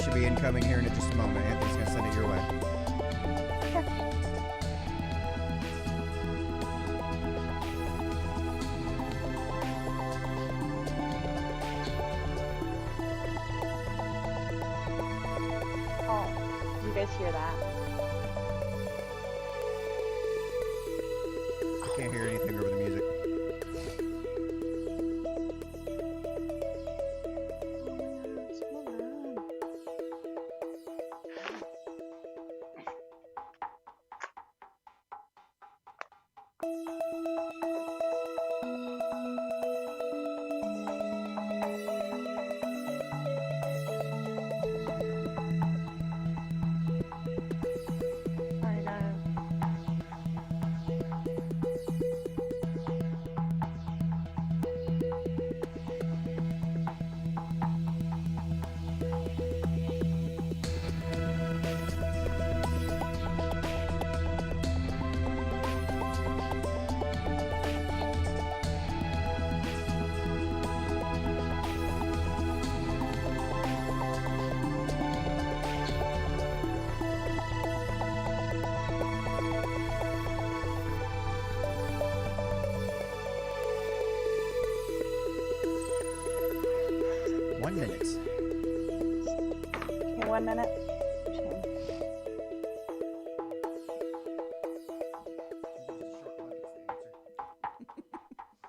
should be incoming here in just a moment. Anthony's going to send it your way. Oh, you guys hear that? I can't hear anything over the music. Okay, 1 minute.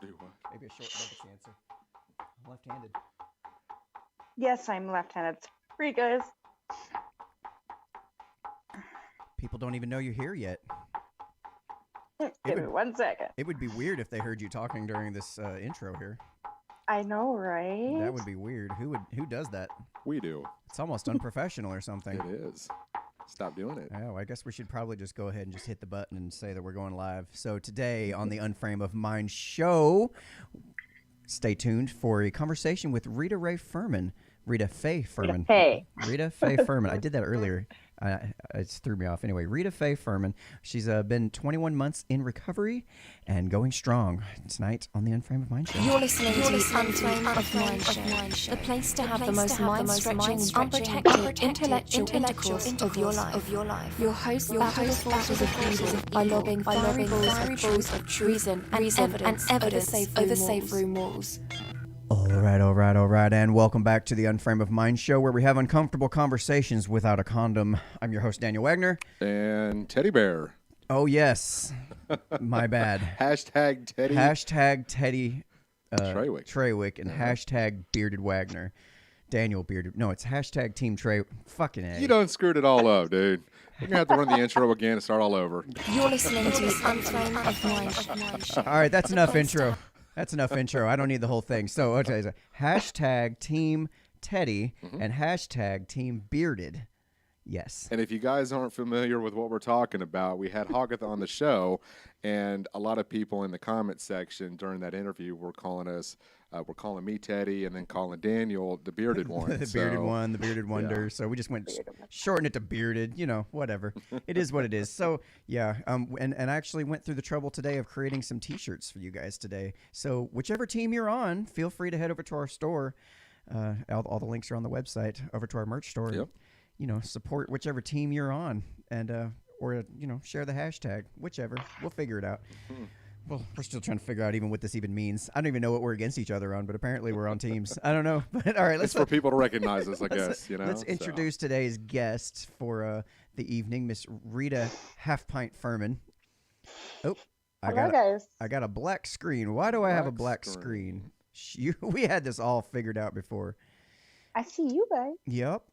Do what? Maybe a short bucket's the answer. I'm left-handed. Yes, I'm left-handed. Sorry, guys. People don't even know you're here yet. Give me 1 second. It would be weird if they heard you talking during this intro here. I know, right? That would be weird. Who does that? We do. It's almost unprofessional or something. It is. Stop doing it. Oh, I guess we should probably just go ahead and just hit the button and say that we're going live. So today on the Unframe of Mind show, stay tuned for a conversation with Rita Fuhrman. Rita Fay Fuhrman. Rita Fay Fuhrman. I did that earlier. It threw me off. Anyway, Rita Fay Fuhrman. She's been 21 months in recovery and going strong tonight on the Unframe of Mind show. You're listening to the Unframe of Mind show, the place to have the most mind-stretching, unprotected, intellectual intercourse of your life. Your host battles forces of evil by lobbing fiery balls of treason and evidence over safe room walls. All right, and welcome back to the Unframe of Mind show, where we have uncomfortable conversations without a condom. I'm your host, Daniel Wagner. And Teddy Bear. Oh, yes. My bad. Hashtag Teddy. Hashtag Teddy Treywick. And hashtag Bearded Wagner. Daniel Bearded. No, it's hashtag Team Trey. Fucking A. You done screwed it all up, dude. You're going to have to run the intro again and start all over. You're listening to the Unframe of Mind show. All right, that's enough intro. That's enough intro. I don't need the whole thing. So, okay, so hashtag Team Teddy and hashtag Team Bearded. Yes. And if you guys aren't familiar with what we're talking about, we had Hoggith on the show, and a lot of people in the comment section during that interview were calling us, were calling me Teddy and then calling Daniel the bearded one. The bearded one, the bearded wonder. Yeah. So we just went shorten it to bearded, whatever. It is what it is. So yeah, and I actually went through the trouble today of creating some t-shirts for you guys today. So whichever team you're on, feel free to head over to our store. All the links are on the website, over to our merch store. Yep. Support whichever team you're on, and or share the hashtag, whichever. We'll figure it out. Well, we're still trying to figure out even what this even means. I don't even know what we're against each other on, but apparently we're on teams. I don't know. But all right, it's for people to recognize us, I guess. Let's introduce today's guest for the evening, Miss Rita Half-Pint Fuhrman. Oh, I got a black screen. Why do I have a black screen? We had this all figured out before. I see you guys. Yep.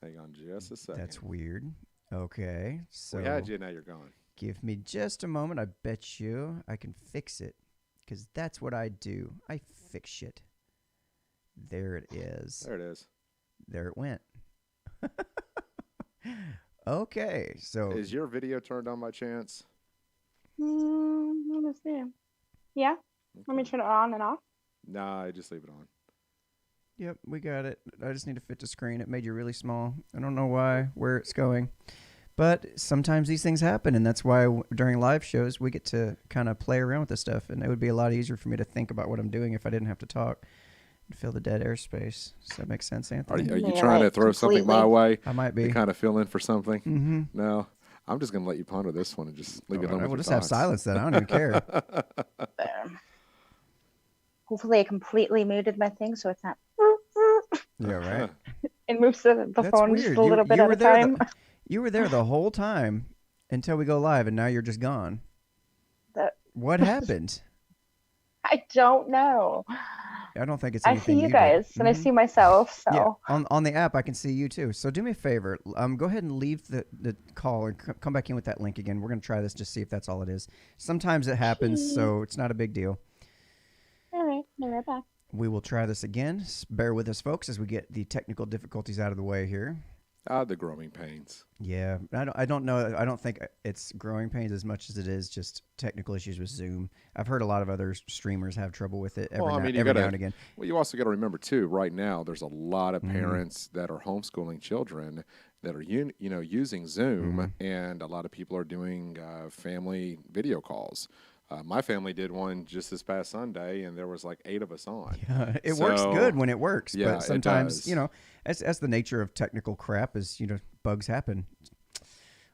Hang on just a second. That's weird. Okay, so we had you, now you're gone. Give me just a moment. I bet you I can fix it, because that's what I do. I fix shit. There it is. There it is. There it went. Okay, so is your video turned on by chance? Let me see. Yeah. Okay. Let me turn it on and off. Nah, just leave it on. Yep, we got it. I just need to fit the screen. It made you really small. I don't know where it's going. But sometimes these things happen, and that's why during live shows we get to kind of play around with this stuff, and it would be a lot easier for me to think about what I'm doing if I didn't have to talk. Fill the dead airspace. Does that make sense, Anthony? Are you Yeah, trying to like, throw something my completely. way? I might be. To kind of fill in for something? Mm-hmm. No, I'm just gonna let you ponder this one and just leave it alone with We'll your just have thoughts. silence then. I don't even care. Hopefully I completely muted my thing so it's not. Yeah, right. It moves the That's phone weird. just a little bit at a time. You were there the whole time until we go live, and now you're just gone. What happened? I don't know. I don't think it's I anything see you did. guys and I see myself. So Yeah, on the app I can see you too. So do me a favor, go ahead and leave the call and come back in with that link again. We're gonna try this just see if that's all it is. Sometimes it happens, so it's not a big deal. all right, I'll be right back. We will try this again. Bear with us, folks, as we get the technical difficulties out of the way here. The growing pains. Yeah, I don't know. I don't think it's growing pains as much as it is just technical issues with Zoom. I've heard a lot of other streamers have trouble with it every now and again. Well, you also got to remember too. Right now, there's a lot of parents that are homeschooling children that are using Zoom, and a lot of people are doing family video calls. My family did one just this past Sunday, and there was like 8 of us on. Yeah, it works good when it works, Yeah, but sometimes, it does. as the nature of technical crap is, bugs happen.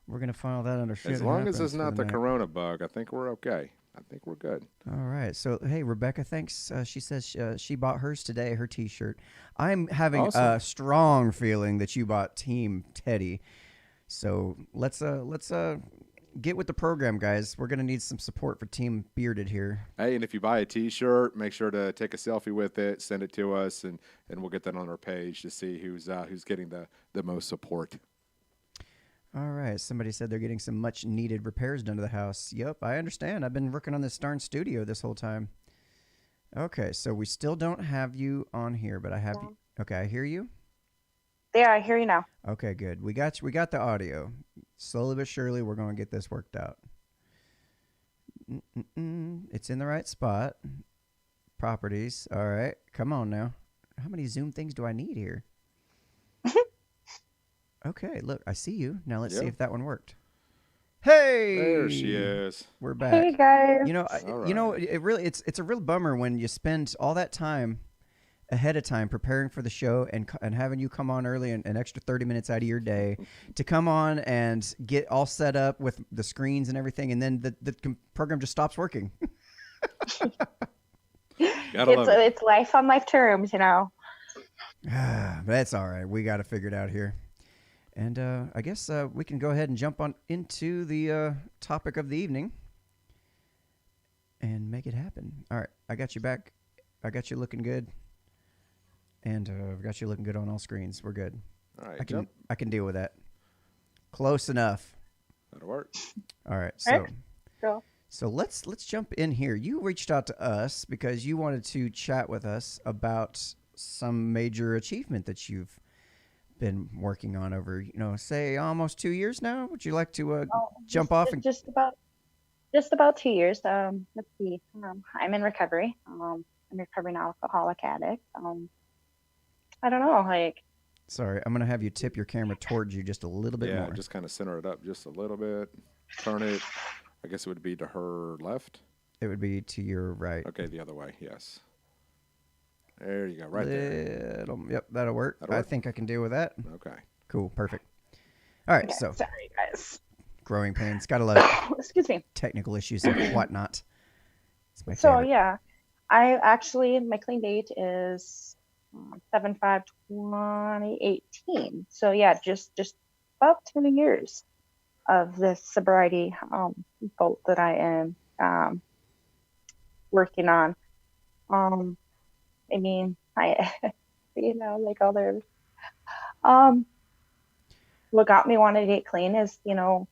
We're going to file that under shit. As long as it's happens not for the corona bug, I think we're okay. I think we're good. All right. So, hey, Rebecca, thanks. She says she bought hers today, her T-shirt. I'm having a strong feeling that you bought Team Teddy. So let's get with the program, guys. We're gonna need some support for Team Bearded here. Hey, and if you buy a T-shirt, make sure to take a selfie with it, send it to us, and we'll get that on our page to see who's getting the most support. All right. Somebody said they're getting some much-needed repairs done to the house. Yep, I understand. I've been working on this darn studio this whole time. Okay, so we still don't have you on here, but I have you. Okay, I hear you. There, I hear you now. Okay, good. We got the audio. Slowly but surely, we're going to get this worked out. It's in the right spot. Properties. All right. Come on now. How many Zoom things do I need here? Okay, look, I see you. Now let's see if that one worked. Hey! There she is. We're back. Hey guys. It's a real bummer when you spend all that time ahead of time preparing for the show and having you come on early and an extra 30 minutes out of your day to come on and get all set up with the screens and everything, and then the program just stops working. It's life on life terms, That's all right. We got to figure it out here. And I guess we can go ahead and jump on into the topic of the evening and make it happen. All right. I got you back. I got you looking good. And I've got you looking good on all screens. We're good. All right, I can deal with that. Close enough. That'll work. All right. So let's jump in here. You reached out to us because you wanted to chat with us about some major achievement that you've been working on over, say almost 2 years now. Would you like to jump off and just about 2 years. Let's see. I'm in recovery. I'm a recovering alcoholic addict. I don't know, Sorry, I'm gonna have you tip your camera towards you just a little bit more. Yeah, just kind of center it up just a little bit. Turn it. I guess it would be to her left. It would be to your right. Okay, the other way. Yes. There you go, right there. Yep, that'll work. I think I can deal with that. Okay. Cool, perfect. All right, Okay, so sorry guys. growing pains, gotta love it. Excuse me. Technical issues and whatnot. It's my So favorite. yeah, I actually my clean date is 7/5/2018. So yeah, just about 2 years of this sobriety boat that I am working on. I mean, what got me wanting to get clean is, Well,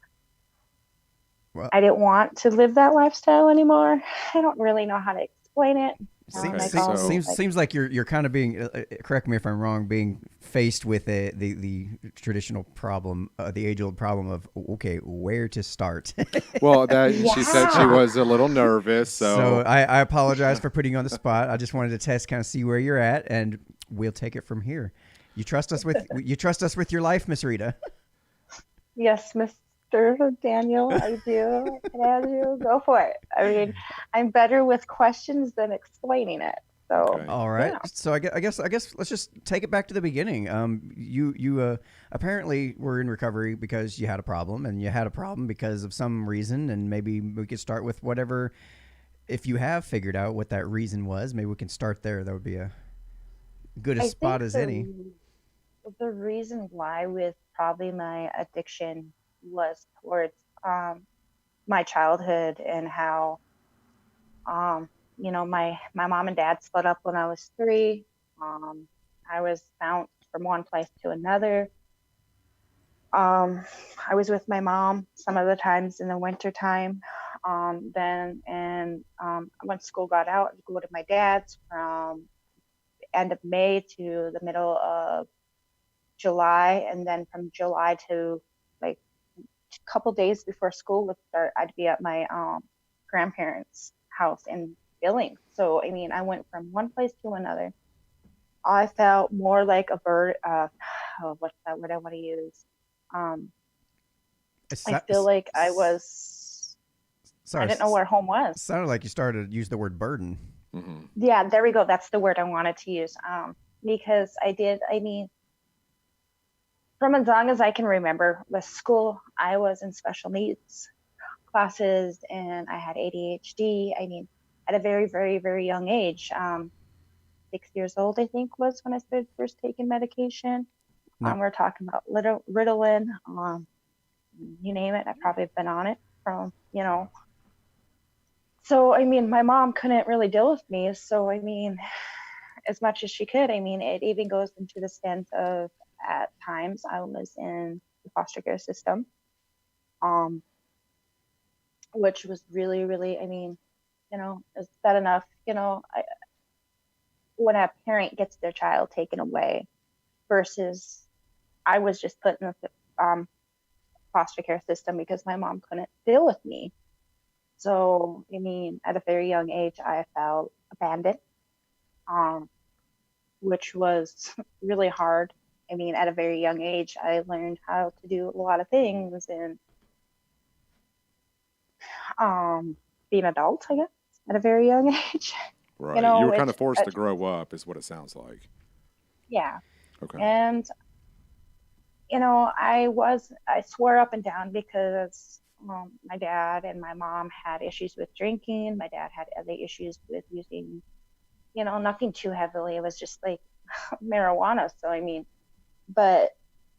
I didn't want to live that lifestyle anymore. I don't really know how to explain it. Seems like you're kind of being, correct me if I'm wrong, being faced with the traditional problem, the age-old problem of, okay, where to start? Well, she said she was a little nervous, so I apologize for putting you on the spot. I just wanted to test, kind of see where you're at, and we'll take it from here. You trust us with your life, Miss Rita? Yes, Mr. Daniel, I do. And as you go for it. I mean, I'm better with questions than explaining it. So, Okay. All right. yeah. So I guess let's just take it back to the beginning. You apparently were in recovery because you had a problem, and you had a problem because of some reason, and maybe we could start with whatever. If you have figured out what that reason was, maybe we can start there. That would be a good a I spot think as any. the reason why with probably my addiction was towards my childhood and how my mom and dad split up when I was 3. Um, I was bounced from one place to another. I was with my mom some of the times in the winter time. Then and when school got out, I'd go to my dad's from end of May to the middle of July, and then from July to like a couple days before school would start, I'd be at my grandparents' house in Billings. So I mean, I went from one place to another. I felt more like a bird. Oh, what's that word I want to use? Um, It I sa- feel like I was. I Sorry, didn't know where home was. sounded like you started to use the word burden. Mm-hmm. Yeah, there we go. That's the word I wanted to use. Because I did. I mean, from as long as I can remember with school, I was in special needs classes and I had ADHD. I mean, at a very, very, very young age, 6 years old, I think, was when I started first taking medication. No. We're talking about Ritalin, you name it. I've probably been on it from. So, I mean, my mom couldn't really deal with me. So, I mean, as much as she could, I mean, it even goes into the extent of at times I was in the foster care system, um, which was really, really, I mean, is that enough? When a parent gets their child taken away versus I was just put in the foster care system because my mom couldn't deal with me. So, I mean, at a very young age, I felt abandoned, um, which was really hard. I mean, at a very young age, I learned how to do a lot of things and be an adult, I guess, at a very young age. Right. You were kind Which, of forced to grow up, is what it sounds like. yeah. Okay. And, I swore up and down because my dad and my mom had issues with drinking. My dad had other issues with using, nothing too heavily. It was just like marijuana. So, I mean, but,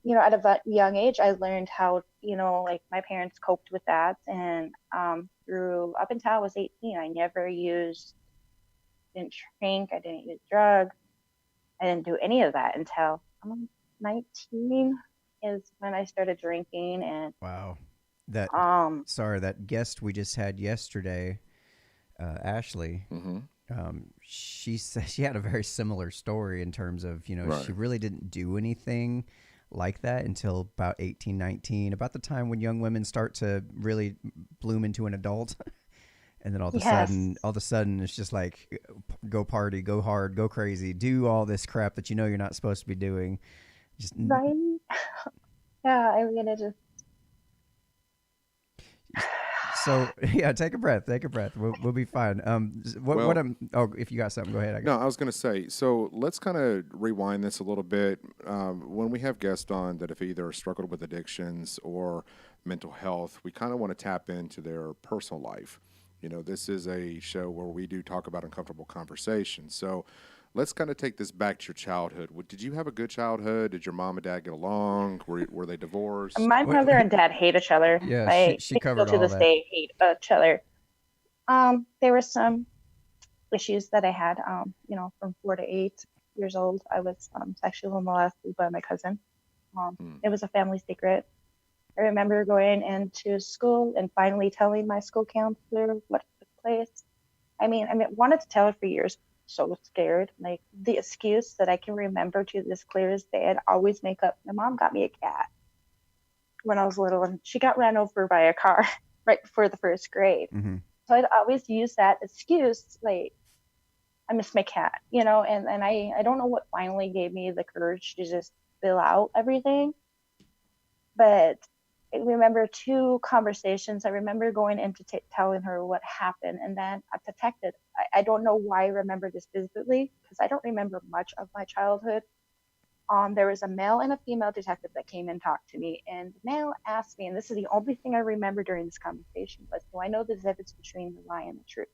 at a young age, I learned how, like my parents coped with that. And through up until I was 18, I never didn't drink, I didn't use drugs, I didn't do any of that until 19 is when I started drinking. And Wow. That um sorry, that guest we just had yesterday, Ashley. Mm-hmm. She said she had a very similar story in terms of Right. she really didn't do anything like that until about 18, 19, about the time when young women start to really bloom into an adult. And then yes, all of a sudden, it's just like, go party, go hard, go crazy, do all this crap that you're not supposed to be doing. Just right. Yeah, I mean, it just so yeah, take a breath, take a breath. We'll be fine. What Well, I'm oh, if you got something, go ahead. I no, got I was going to say, so let's kind of rewind this a little bit. When we have guests on that have either struggled with addictions or mental health, we kind of want to tap into their personal life. This is a show where we do talk about uncomfortable conversations. So let's kind of take this back to your childhood. Did you have a good childhood? Did your mom and dad get along? Were they divorced? my mother and dad hate each other. yeah, Like she they still covered to all this that. day hate each other. There were some issues that I had. From 4 to 8 years old, I was sexually molested by my cousin. Hmm. It was a family secret. I remember going into school and finally telling my school counselor what took place. I wanted to tell her for years. So scared. Like the excuse that I can remember to this clear as day, I'd always make up. My mom got me a cat when I was little, and she got ran over by a car right before the first grade. Mm-hmm. So I'd always use that excuse, like I miss my cat, and I don't know what finally gave me the courage to just spill out everything. But I remember 2 conversations. I remember going in to telling her what happened, and then I detected. I don't know why I remember this vividly, because I don't remember much of my childhood. There was a male and a female detective that came and talked to me, and the male asked me, and this is the only thing I remember during this conversation, was, do I know the difference between the lie and the truth?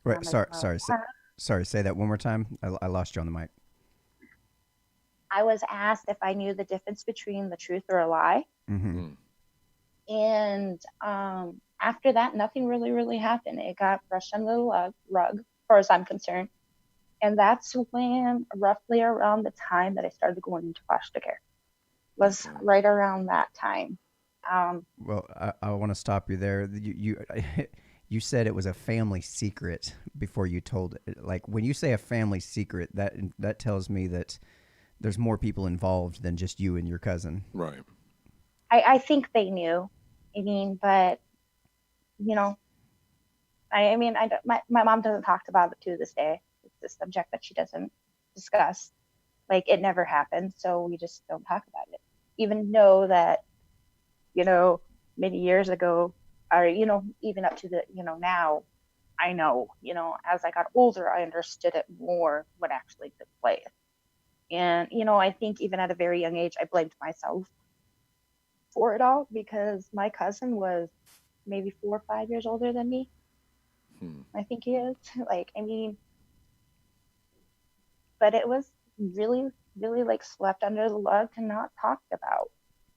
Right. Sorry. Say that one more time. I lost you on the mic. I was asked if I knew the difference between the truth or a lie. Mm-hmm. And after that, nothing really happened. It got brushed under the rug, as far as I'm concerned. And that's when, roughly around the time that I started going into foster care, was right around that time. Well, I want to stop you there. You said it was a family secret before you told it. Like, when you say a family secret, that tells me that there's more people involved than just you and your cousin. Right. I think they knew. I mean, but, you know, my mom doesn't talk about it to this day. It's a subject that she doesn't discuss. Like, it never happened, so we just don't talk about it. Even know that, many years ago, or, even up to now, I know, as I got older, I understood it more, what actually took place. And, I think even at a very young age, I blamed myself for it all, because my cousin was maybe 4 or 5 years older than me. I think he is. But it was really, really like swept under the rug and not talked about.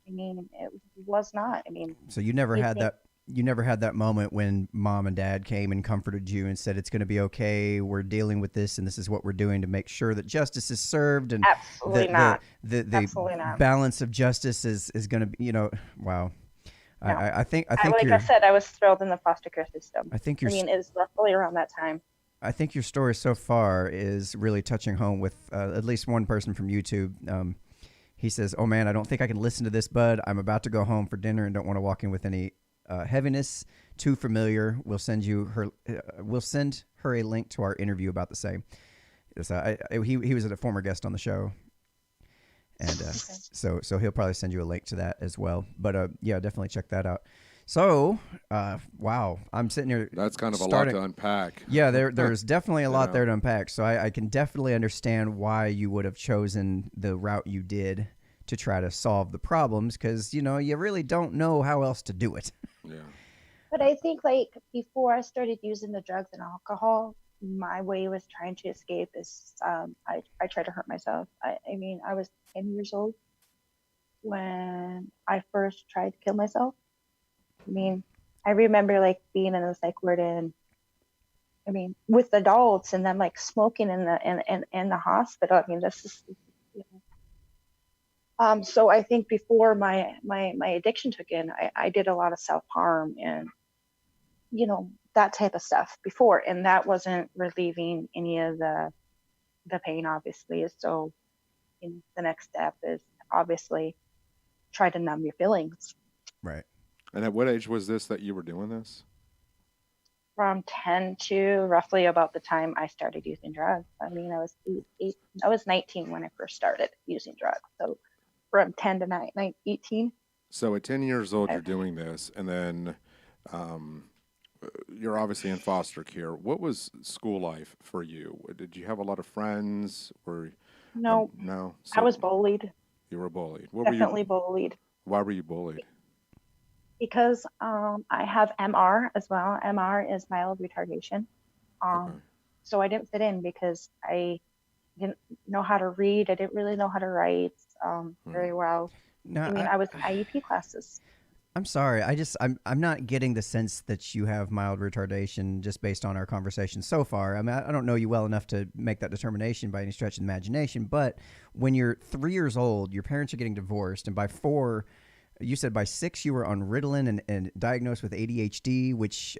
It was not. So you never had that. You never had that moment when mom and dad came and comforted you and said, it's going to be okay. We're dealing with this, and this is what we're doing to make sure that justice is served. And absolutely not. Absolutely not. Balance of justice is going to be, wow. No. I think like I said, I was thrilled in the foster care system. It was roughly around that time. I think your story so far is really touching home with at least one person from YouTube. He says, oh man, I don't think I can listen to this, bud. I'm about to go home for dinner and don't want to walk in with any heaviness. Too familiar. We'll send her a link to our interview about the same. He was a former guest on the show, and so he'll probably send you a link to that as well. But yeah, definitely check that out. So, wow, I'm sitting here. That's kind of a lot to unpack. Yeah, there's definitely a lot there to unpack. So I can definitely understand why you would have chosen the route you did to try to solve the problems, because, you really don't know how else to do it. Yeah. But I think, like, before I started using the drugs and alcohol, my way was trying to escape is I tried to hurt myself. I was 10 years old when I first tried to kill myself. I remember like being in the psych ward and with adults, and then like smoking in the hospital. This is, so I think before my addiction took in, I did a lot of self-harm and that type of stuff before, and that wasn't relieving any of the pain, obviously. So the next step is obviously try to numb your feelings. Right. And at what age was this that you were doing this? From 10 to roughly about the time I started using drugs. I was 19 when I first started using drugs. So from 10 to 18. So at 10 years old, you're doing this, and then you're obviously in foster care. What was school life for you? Did you have a lot of friends? No. No. So I was bullied. You were bullied. Definitely bullied. Why were you bullied? Because I have MR as well. MR is mild retardation. So I didn't fit in because I didn't know how to read. I didn't really know how to write very well. No, I was in IEP classes. I'm sorry. I'm not getting the sense that you have mild retardation just based on our conversation so far. I don't know you well enough to make that determination by any stretch of the imagination. But when you're 3 years old, your parents are getting divorced, and by 4. You said by 6 you were on Ritalin and diagnosed with ADHD, which,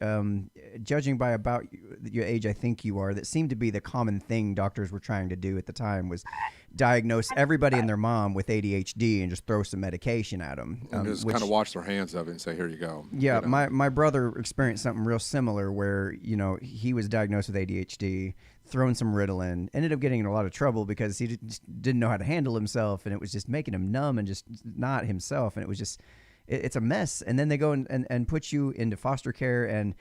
judging by about your age I think you are, that seemed to be the common thing doctors were trying to do at the time, was diagnose everybody and their mom with ADHD and just throw some medication at them. And just kind of wash their hands of it and say, here you go. Yeah, my brother experienced something real similar where, he was diagnosed with ADHD, thrown some Ritalin, ended up getting in a lot of trouble because he didn't know how to handle himself, and it was just making him numb and just not himself, and it's a mess. And then they go and put you into foster care, and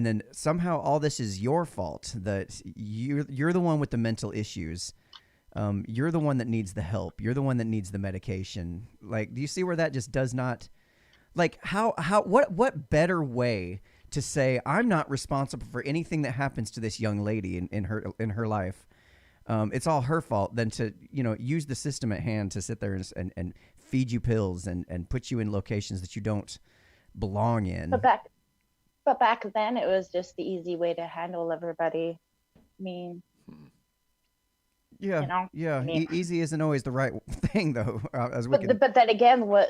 then somehow all this is your fault, that you're the one with the mental issues. You're the one that needs the help. You're the one that needs the medication. Like, do you see where that just does not, like, what better way to say I'm not responsible for anything that happens to this young lady in her life? It's all her fault than to, use the system at hand to sit there and feed you pills and put you in locations that you don't belong in. But back then it was just the easy way to handle everybody. I mean, yeah, easy isn't always the right thing, though. But then again, what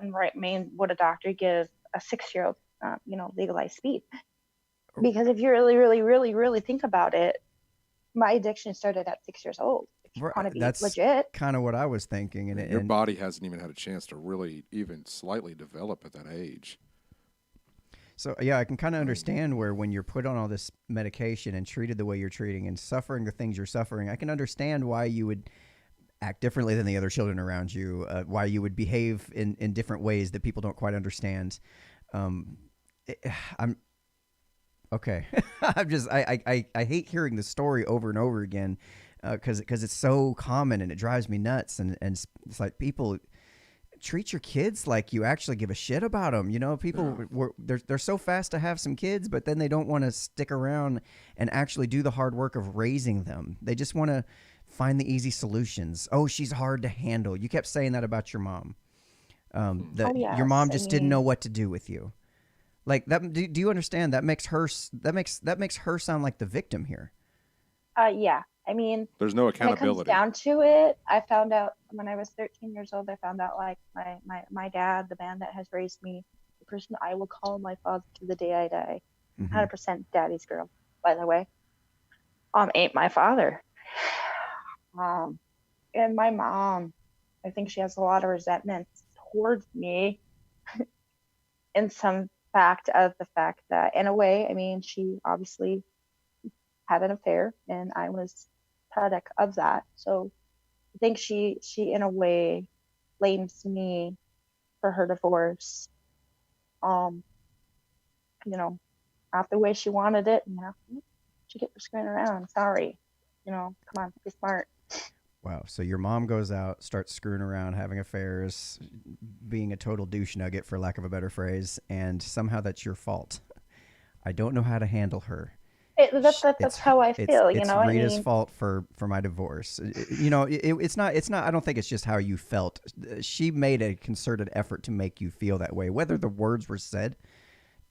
in right mean would a doctor give a 6-year-old, legalized speed? Because if you really, really, really, really think about it, my addiction started at 6 years old. If you want to be That's legit, kind of what I was thinking. And your body hasn't even had a chance to really even slightly develop at that age. So, yeah, I can kind of understand where when you're put on all this medication and treated the way you're treating and suffering the things you're suffering, I can understand why you would act differently than the other children around you, why you would behave in different ways that people don't quite understand. I'm okay. I hate hearing the story over and over again because it's so common and it drives me nuts. And it's like, people treat your kids like you actually give a shit about them. People they're so fast to have some kids, but then they don't want to stick around and actually do the hard work of raising them. They just want to find the easy solutions. Oh, she's hard to handle. You kept saying that about your mom. Your mom just didn't know what to do with you. Like that. Do you understand? That makes her sound like the victim here. Yeah. I mean, there's no accountability. When it comes down to it, I found out when I was 13 years old, I found out, like, my dad, the man that has raised me, the person I will call my father to the day I die, 100% daddy's girl, by the way, ain't my father. And my mom, I think she has a lot of resentment towards me in some fact of the fact that, in a way, I mean, she obviously had an affair and I was product of that. So I think she in a way blames me for her divorce. Not the way she wanted it. She get screwing around. Sorry. Come on, be smart. Wow. So your mom goes out, starts screwing around, having affairs, being a total douche nugget, for lack of a better phrase, and somehow that's your fault. I don't know how to handle her. That's how I feel. It's Rita's fault for my divorce. It's not. I don't think it's just how you felt. She made a concerted effort to make you feel that way. Whether the words were said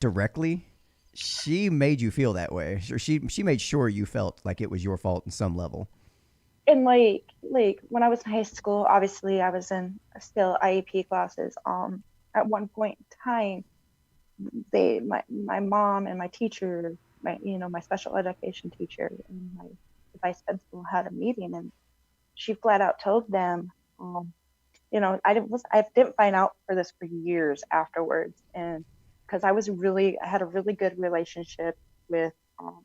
directly, she made you feel that way. She made sure you felt like it was your fault in some level. And like when I was in high school, obviously I was in still IEP classes. At one point in time, my mom and my teacher, my special education teacher and my vice principal had a meeting, and she flat out told them, I didn't find out for this for years afterwards, and because I had a really good relationship with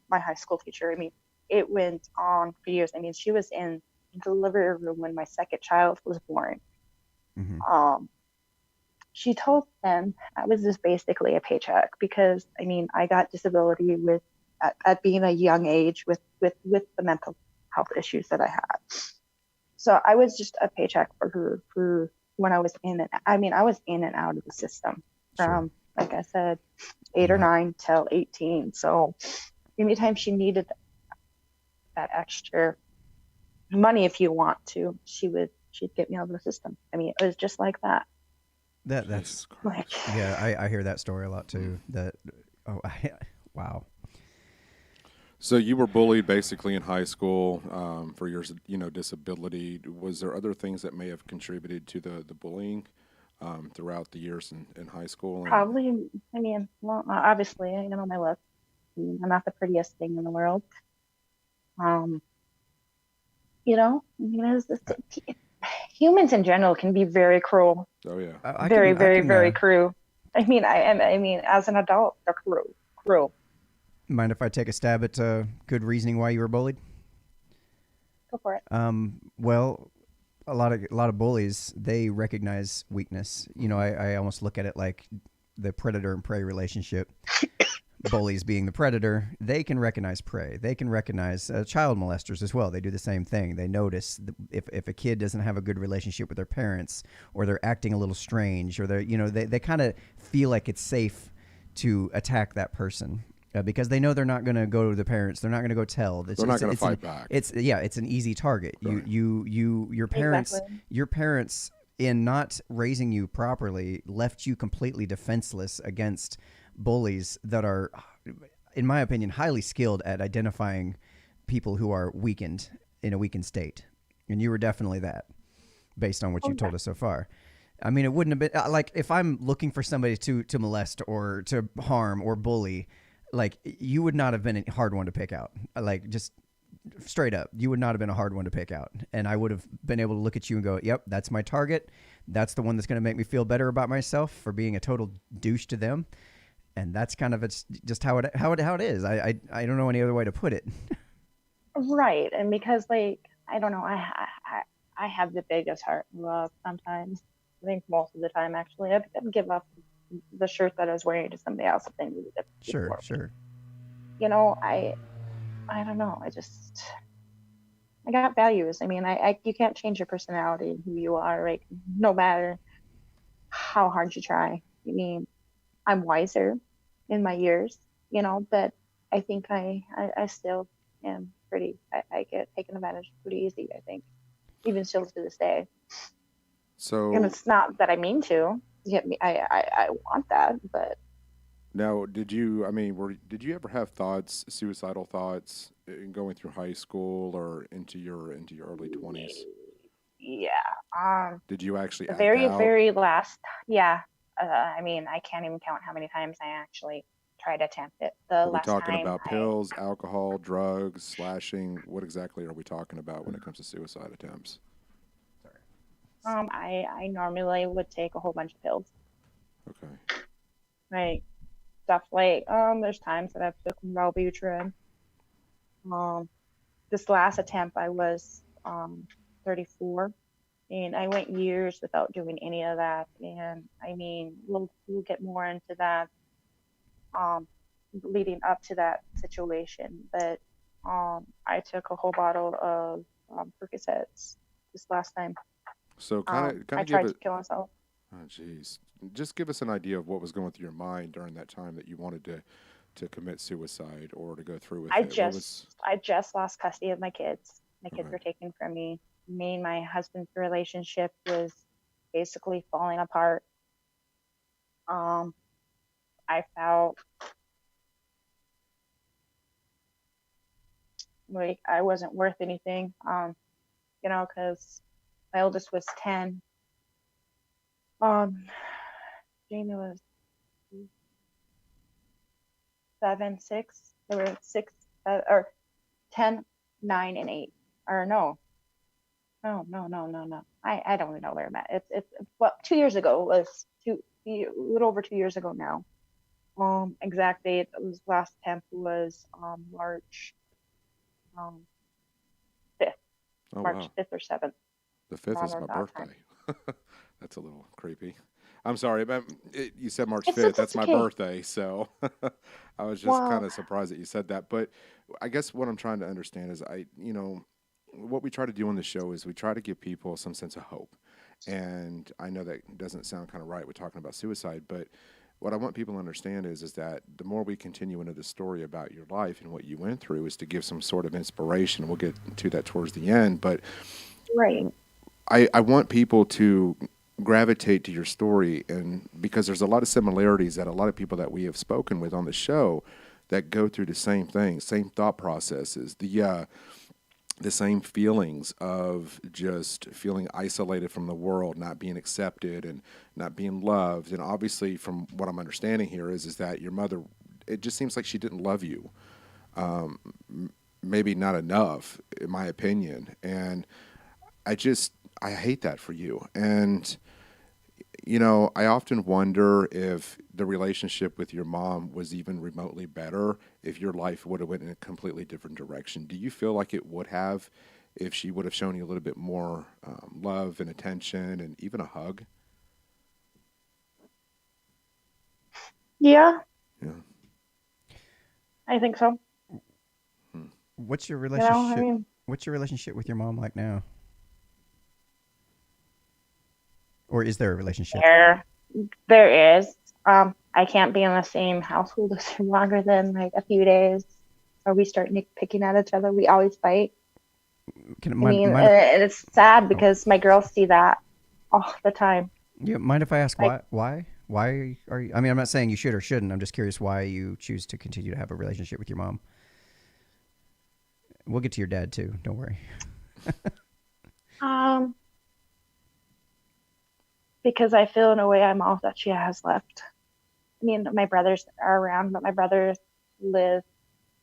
my high school teacher. I mean, it went on for years. I mean, she was in the delivery room when my second child was born. Mm-hmm. She told them I was just basically a paycheck because, I mean, I got disability at being a young age with the mental health issues that I had. So I was just a paycheck for her for when I was I was in and out of the system from, like I said, 8 or 9 till 18. So anytime she needed that extra money, if you want to, she'd get me out of the system. I mean, it was just like that. That's like, yeah, I hear that story a lot too. Wow. So you were bullied basically in high school for your disability. Was there other things that may have contributed to the bullying throughout the years in high school? Probably. I mean, well, obviously, my look. I'm not the prettiest thing in the world. Humans in general can be very cruel. Oh yeah. Very cruel. I mean, as an adult, they're cruel. Mind if I take a stab at good reasoning why you were bullied? Go for it. Well, a lot of bullies, they recognize weakness. You know, I almost look at it like the predator and prey relationship. Bullies being the predator, they can recognize prey. They can recognize child molesters as well. They do the same thing. They notice if a kid doesn't have a good relationship with their parents, or they're acting a little strange, or they kind of feel like it's safe to attack that person. Because they know they're not going to go to the parents. They're not going to go tell. They're not going to fight back. It's an easy target. Right. Your parents, Exactly. your parents, in not raising you properly, left you completely defenseless against bullies that are, in my opinion, highly skilled at identifying people who are weakened in a weakened state. And you were definitely that, based on what you've told us so far. I mean, it wouldn't have been like if I'm looking for somebody to molest or to harm or bully. Like, you would not have been a hard one to pick out. Like, just straight up, you would not have been a hard one to pick out. And I would have been able to look at you and go, yep, that's my target. That's the one that's going to make me feel better about myself for being a total douche to them. And that's kind of it's just how it is. I don't know any other way to put it. Right. And because, like, I don't know, I have the biggest heart in love sometimes. I think most of the time, actually. I'd give up the shirt that I was wearing to somebody else if they needed it. Sure. You know, I don't know. I got values. I mean, you can't change your personality and who you are, like, no matter how hard you try. I mean, I'm wiser in my years, you know, but I think I still am I get taken advantage of pretty easy, I think, even still to this day. So, And it's not that I mean to. I want that, but now, did you ever have suicidal thoughts, in going through high school or into your early 20s? yeah. Did you actually The act very, out? very last, yeah. I mean, I can't even count how many times I actually tried to attempt it. The Are we last talking time about pills, alcohol, drugs, slashing? What exactly are we talking about when it comes to suicide attempts? I normally would take a whole bunch of pills, Okay. like stuff like there's times that I've taken Wellbutrin. This last attempt I was 34, and I went years without doing any of that. And I mean, we'll get more into that leading up to that situation. But I took a whole bottle of Percocets this last time. So I kind of give tried to it. kill myself. Oh, jeez. Just give us an idea of what was going through your mind during that time that you wanted to commit suicide or to go through with it. I just lost custody of my kids. My kids Okay. were taken from me. Me and my husband's relationship was basically falling apart. I felt like I wasn't worth anything. You know, because my oldest was 10. Jamie was 7, 6. They were 6, or 10, 9, and 8. Or no. I don't even know where I'm at. It's well, 2 years ago. It was a little over 2 years ago now. Exact date. It was last attempt was March 5th. Oh, March wow. 5th or 7th. The 5th is my around that time. birthday. That's a little creepy. I'm sorry, but you said March It's 5th. That's my okay. birthday, so I was just Well, kind of surprised that you said that. But I guess what I'm trying to understand is what we try to do on the show is we try to give people some sense of hope. And I know that doesn't sound kind of right. We're talking about suicide, but what I want people to understand is that the more we continue into the story about your life and what you went through is to give some sort of inspiration. We'll get to that towards the end, but right. I want people to gravitate to your story, and because there's a lot of similarities that a lot of people that we have spoken with on the show that go through the same thing, same thought processes, the same feelings of just feeling isolated from the world, not being accepted and not being loved. And obviously, from what I'm understanding here is that your mother, it just seems like she didn't love you. Maybe not enough, in my opinion. And I hate that for you. And, I often wonder if the relationship with your mom was even remotely better if your life would have went in a completely different direction. Do you feel like it would have if she would have shown you a little bit more love and attention and even a hug? Yeah, Yeah. I think so. What's your You know, relationship? I mean, What's your relationship with your mom like now? Or is there a relationship? there is. I can't be in the same household as her longer than like a few days, or we start picking at each other. We always fight. Can I mind, mean, mind if, and it's sad oh, because my girls see that all the time. yeah, mind if I ask Like, why are you? I mean, I'm not saying you should or shouldn't. I'm just curious why you choose to continue to have a relationship with your mom. We'll get to your dad too. Don't worry. um, because I feel in a way I'm all that she has left. I mean, my brothers are around, but my brothers live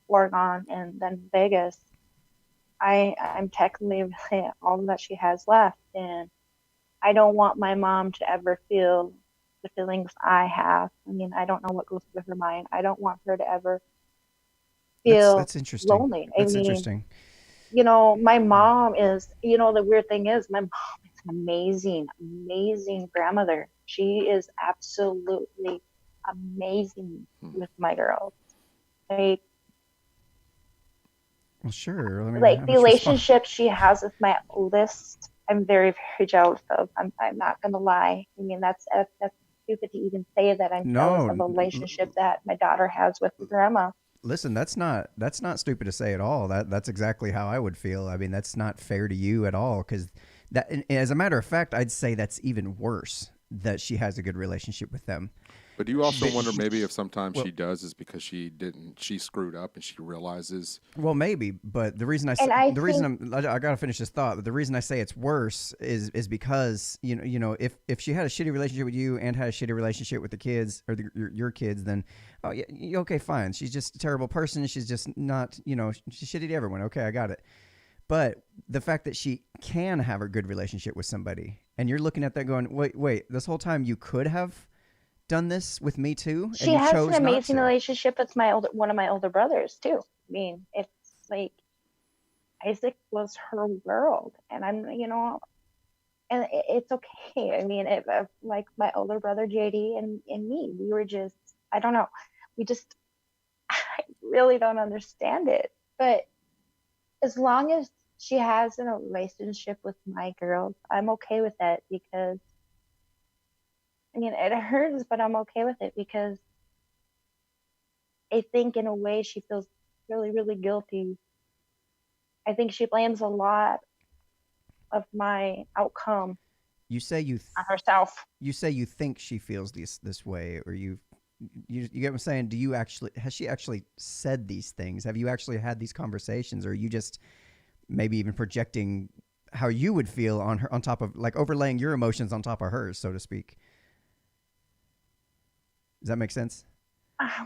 Oregon and then Vegas. I'm technically really all that she has left, and I don't want my mom to ever feel the feelings I have. I mean, I don't know what goes through her mind. I don't want her to ever feel That's interesting. lonely. I That's mean, interesting. my mom is, the weird thing is my mom is an amazing, amazing grandmother. She is absolutely amazing with my girls. Like, Well, sure. I mean, like how the much response? relationship she has with my oldest, I'm very, very jealous of. I'm not gonna lie. I mean, that's stupid to even say that I'm jealous No, of a relationship that my daughter has with grandma. listen. That's not stupid to say at all. That's exactly how I would feel. I mean, that's not fair to you at all. Because that, and as a matter of fact, I'd say that's even worse that she has a good relationship with them. But do you also They- wonder maybe if sometimes well, she does is because she screwed up and she realizes? Well, maybe, but the reason And I the reason think, I gotta finish this thought. But the reason I say it's worse is because if she had a shitty relationship with you and had a shitty relationship with the kids or your kids, then oh yeah, okay, fine. She's just a terrible person. She's just not, she's shitty to everyone. Okay, I got it. But the fact that she can have a good relationship with somebody, and you're looking at that going, wait, this whole time you could have done this with me too, and she you has an chose not amazing to. relationship with one of my older brothers too. I mean, it's like Isaac was her world, and and it's okay. I mean, like my older brother JD and me, we were just, I don't know, we just, I really don't understand it. But as long as she has a relationship with my girls, I'm okay with that because, I mean, it hurts, but I'm okay with it because I think in a way she feels really, really guilty. I think she blames a lot of my outcome You say on herself. you say you think she feels this way, or you get what I'm saying. Has she actually said these things? Have you actually had these conversations, or are you just maybe even projecting how you would feel on her, on top of, like, overlaying your emotions on top of hers, so to speak? Does that make sense?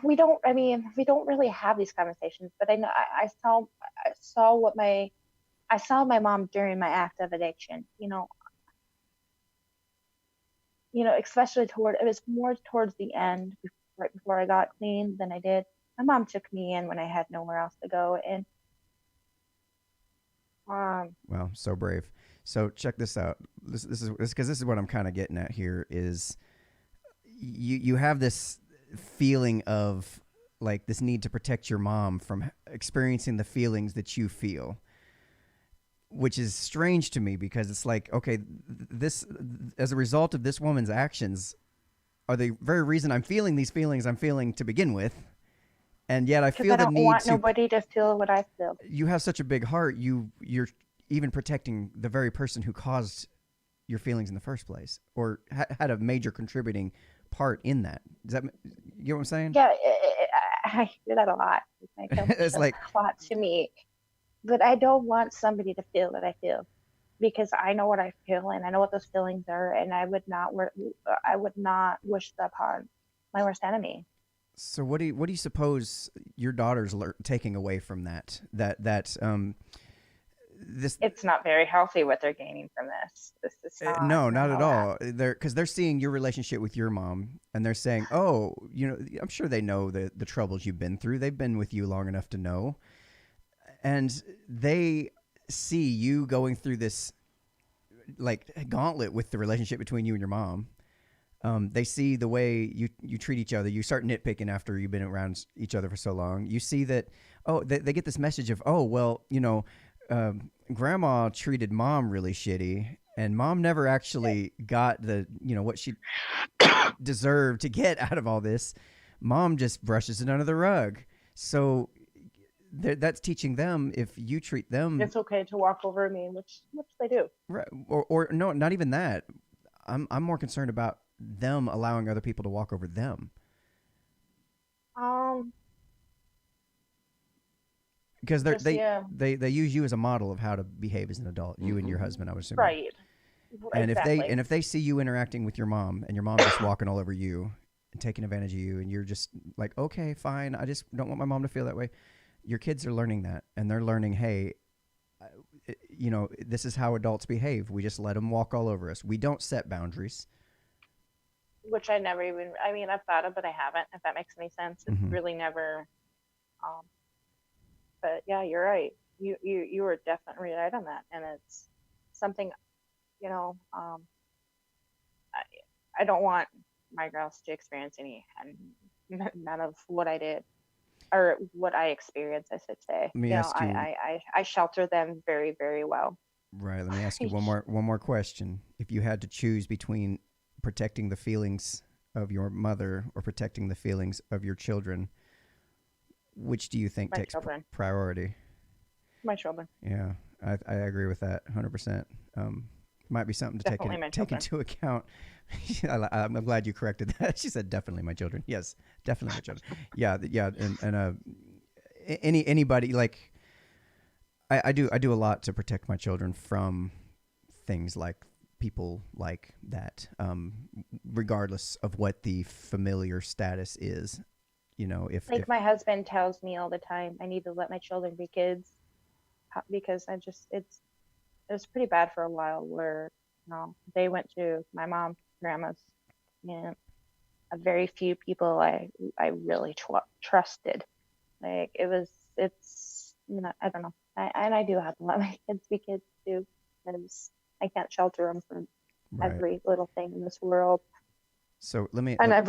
We don't, I mean, we don't really have these conversations, but I know I saw my mom during my active addiction, especially it was more towards the end, right before I got clean than I did. My mom took me in when I had nowhere else to go. And Well, so brave. So check this out. This is because this is what I'm kind of getting at here is you have this feeling of, like, this need to protect your mom from experiencing the feelings that you feel, which is strange to me because it's like, okay, this, as a result of this woman's actions, are the very reason I'm feeling these feelings I'm feeling to begin with. And yet I because feel I the don't need want to. nobody to feel what I feel. You have such a big heart. You're even protecting the very person who caused your feelings in the first place, or had a major contributing part in that. Does that, you know what I'm saying? Yeah, I hear that a lot. My family It's says like, a lot to me, but I don't want somebody to feel what I feel because I know what I feel and I know what those feelings are, and I would not wish that upon my worst enemy. so what do you suppose your daughter's taking away from that? This It's not very healthy what they're gaining from this. This is no, not not at how all. They're seeing your relationship with your mom, and they're saying, "Oh, I'm sure they know the troubles you've been through. They've been with you long enough to know." And see you going through this like gauntlet with the relationship between you and your mom. They see the way you treat each other. You start nitpicking after you've been around each other for so long. You see that, they get this message of, grandma treated mom really shitty, and mom never actually got the, what she deserved to get out of all this. Mom just brushes it under the rug. So that's teaching them, if you treat them, it's okay to walk over me, which they do. Right. Or no, not even that. I'm more concerned about them allowing other people to walk over them. Because they use you as a model of how to behave as an adult. You and your husband, I would assume. Right. And exactly. if they see you interacting with your mom, and your mom just walking all over you and taking advantage of you, and you're just like, okay, fine, I just don't want my mom to feel that way. Your kids are learning that, and they're learning, hey, this is how adults behave. We just let them walk all over us. We don't set boundaries. Which I never even, I've thought of, but I haven't, if that makes any sense. It's really never, but yeah, you're right. You were definitely right on that. And it's something, I don't want my girls to experience none of what I did. Or what I experienced, I should say. Let me ask you. I shelter them very, very well. Right. Let me ask you one more question. If you had to choose between protecting the feelings of your mother or protecting the feelings of your children, which do you think takes priority? My children. Yeah, I agree with that 100%. Might be something to take into account. I'm glad you corrected that. She said, definitely my children. Yes, definitely my children. Yeah. And anybody, like, I do a lot to protect my children from things like people like that, regardless of what the familiar status is. If my husband tells me all the time, I need to let my children be kids, because it was pretty bad for a while where they went to my mom's grandma's, and a very few people I really trusted. Like it's I don't know, and I do have to let my kids be kids too, because I can't shelter them from every little thing in this world. So let me ask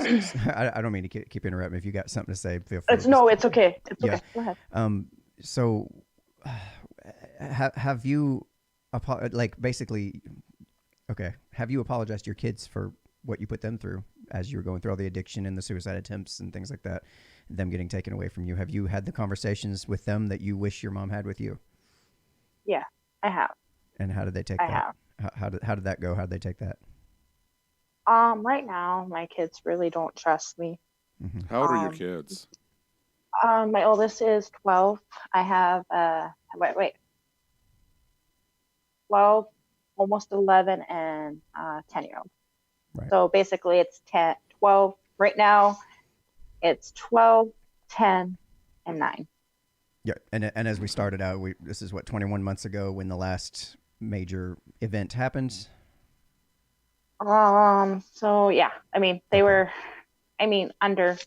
you, I don't mean to keep interrupting. If you got something to say, feel free. It's okay. It's okay. Go ahead. So have you have you apologized to your kids for what you put them through as you were going through all the addiction and the suicide attempts and things like that, them getting taken away from you? Have you had the conversations with them that you wish your mom had with you? Yeah, I have. And how did they take that? I have. How did that go? How did they take that? Right now, my kids really don't trust me. Mm-hmm. How old are your kids? My oldest is 12. I have 12, almost 11, and 10-year-old. Right. So basically it's 12 right now. It's 12, 10, and 9. Yeah, and as we started out, this is 21 months ago when the last major event happened. So yeah, they were, under,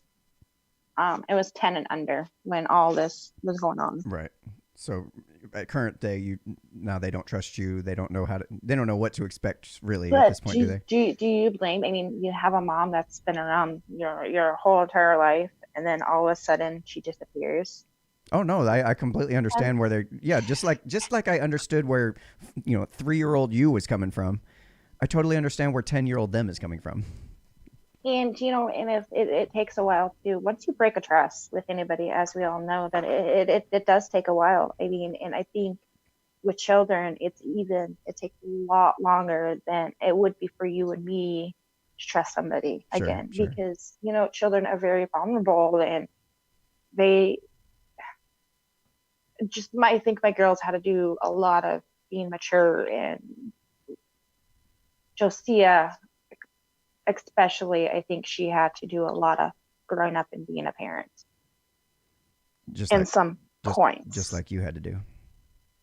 it was 10 and under when all this was going on. Right. So at current day, they don't trust you. They don't know what to expect really at this point, do they? Do you blame? You have a mom that's been around your whole entire life, and then all of a sudden she disappears. Oh no, I completely understand where they're. Just like I understood where 3-year-old you was coming from. I totally understand where 10-year-old them is coming from. And if it takes a while to, once you break a trust with anybody, as we all know, that it does take a while. And I think with children, it takes a lot longer than it would be for you and me to trust somebody again, sure. Because children are very vulnerable, and I think my girls had to do a lot of being mature, and Josiah especially, I think she had to do a lot of growing up and being a parent. Some points. Just like you had to do.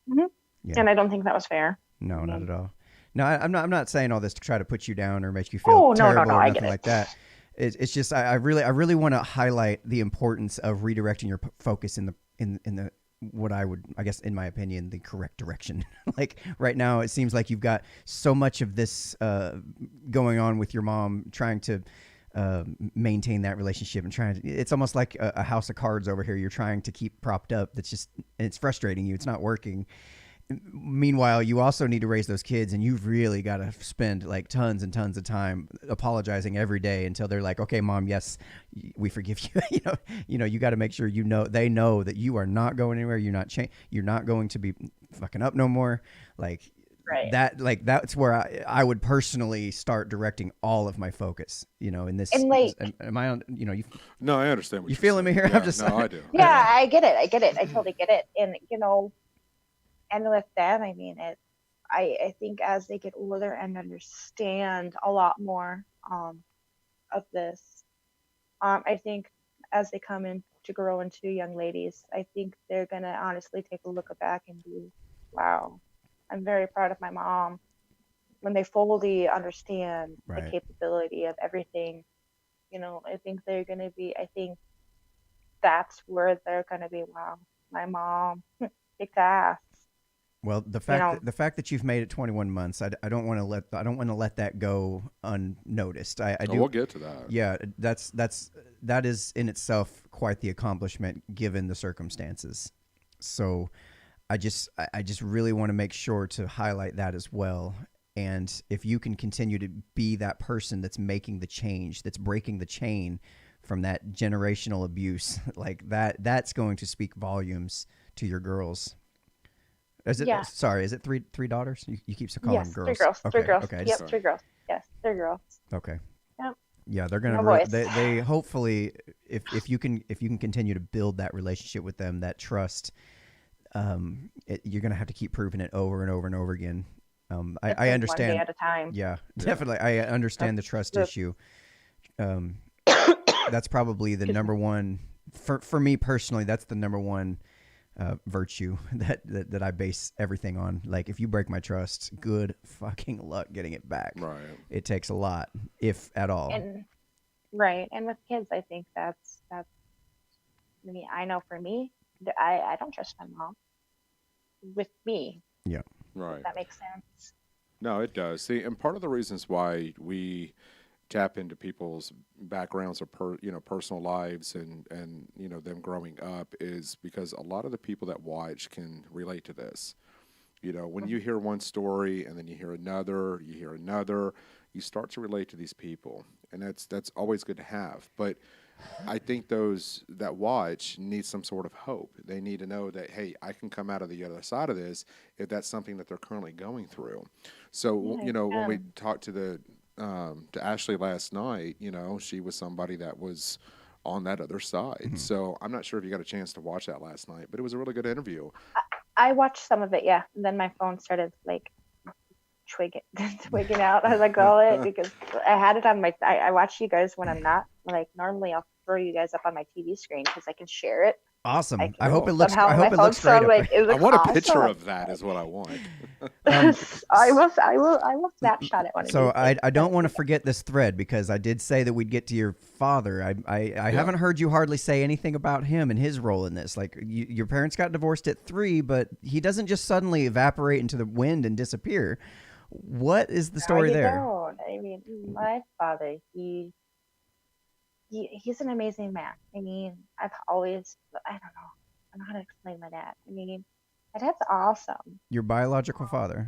Mm-hmm. Yeah. And I don't think that was fair. No, not at all. No, I'm not saying all this to try to put you down or make you feel terrible or nothing like that. It's just I really want to highlight the importance of redirecting your focus in the what I would, I guess, in my opinion, the correct direction. Like right now, it seems like you've got so much of this going on with your mom, trying to maintain that relationship and trying to, it's almost like a house of cards over here. You're trying to keep propped up. That's just, and it's frustrating you. It's not working. Meanwhile, you also need to raise those kids, and you've really got to spend like tons and tons of time apologizing every day until they're like, okay, Mom, yes, we forgive you. You got to make sure, they know that you are not going anywhere. You're not going to be fucking up no more. Like Right. that's where I would personally start directing all of my focus, in this. And like, am I on, No, I understand what you you're feeling me saying. here? Yeah, I'm just, no, I do. yeah, I get it. I totally get it. And, and with them, I mean, I think as they get older and understand a lot more of this, I think as they come in to grow into young ladies, I think they're going to honestly take a look back and be, wow, I'm very proud of my mom. When they fully understand Right. the capability of everything, I think they're going to be, I think that's where they're going to be, wow, my mom kicked ass. Well, the fact that you've made it 21 months, I don't want to let that go unnoticed. I do. We'll get to that. Yeah, that is in itself quite the accomplishment given the circumstances. So, I just really want to make sure to highlight that as well. And if you can continue to be that person that's making the change, that's breaking the chain from that generational abuse, like that's going to speak volumes to your girls. Is it? Yeah. Sorry, is it three daughters? You keep calling them girls. 3 girls. Okay, 3 girls. okay, Yep, 3 girls. Yes, 3 girls. Okay. Yep. Yeah, they're gonna. No boys. They hopefully, if you can continue to build that relationship with them, that trust, you're gonna have to keep proving it over and over and over again. I understand. One day at a time. Yeah, definitely. I understand the trust issue. That's probably the number one for me personally. That's the number one virtue that I base everything on. Like, if you break my trust, good fucking luck getting it back. Right. It takes a lot, if at all. And right, and with kids, I think that's. I mean, I know for me, I don't trust my mom with me. Yeah. Right. If that makes sense. No, it does. See, and part of the reasons why we tap into people's backgrounds or personal lives and them growing up is because a lot of the people that watch can relate to this. When you hear one story and then you hear another, you start to relate to these people, and that's always good to have. But I think those that watch need some sort of hope. They need to know that, hey, I can come out of the other side of this if that's something that they're currently going through. So, when we talked to Ashley last night, she was somebody that was on that other side. Mm-hmm. So I'm not sure if you got a chance to watch that last night, but it was a really good interview. I watched some of it, yeah. And then my phone started twigging out, as I call it, because I had it on I watch you guys when I'm not, normally I'll throw you guys up on my TV screen because I can share it. Awesome. I hope it looks great. I want a picture of that is what I want. I will snapshot it one of So these I don't want to forget this thread, because I did say that we'd get to your father. I haven't heard you hardly say anything about him and his role in this. Like, your parents got divorced at 3, but he doesn't just suddenly evaporate into the wind and disappear. What is the story there? Don't. I mean, my father, he's an amazing man. I mean, I don't know how to explain my dad. I mean, my dad's awesome. Your biological father?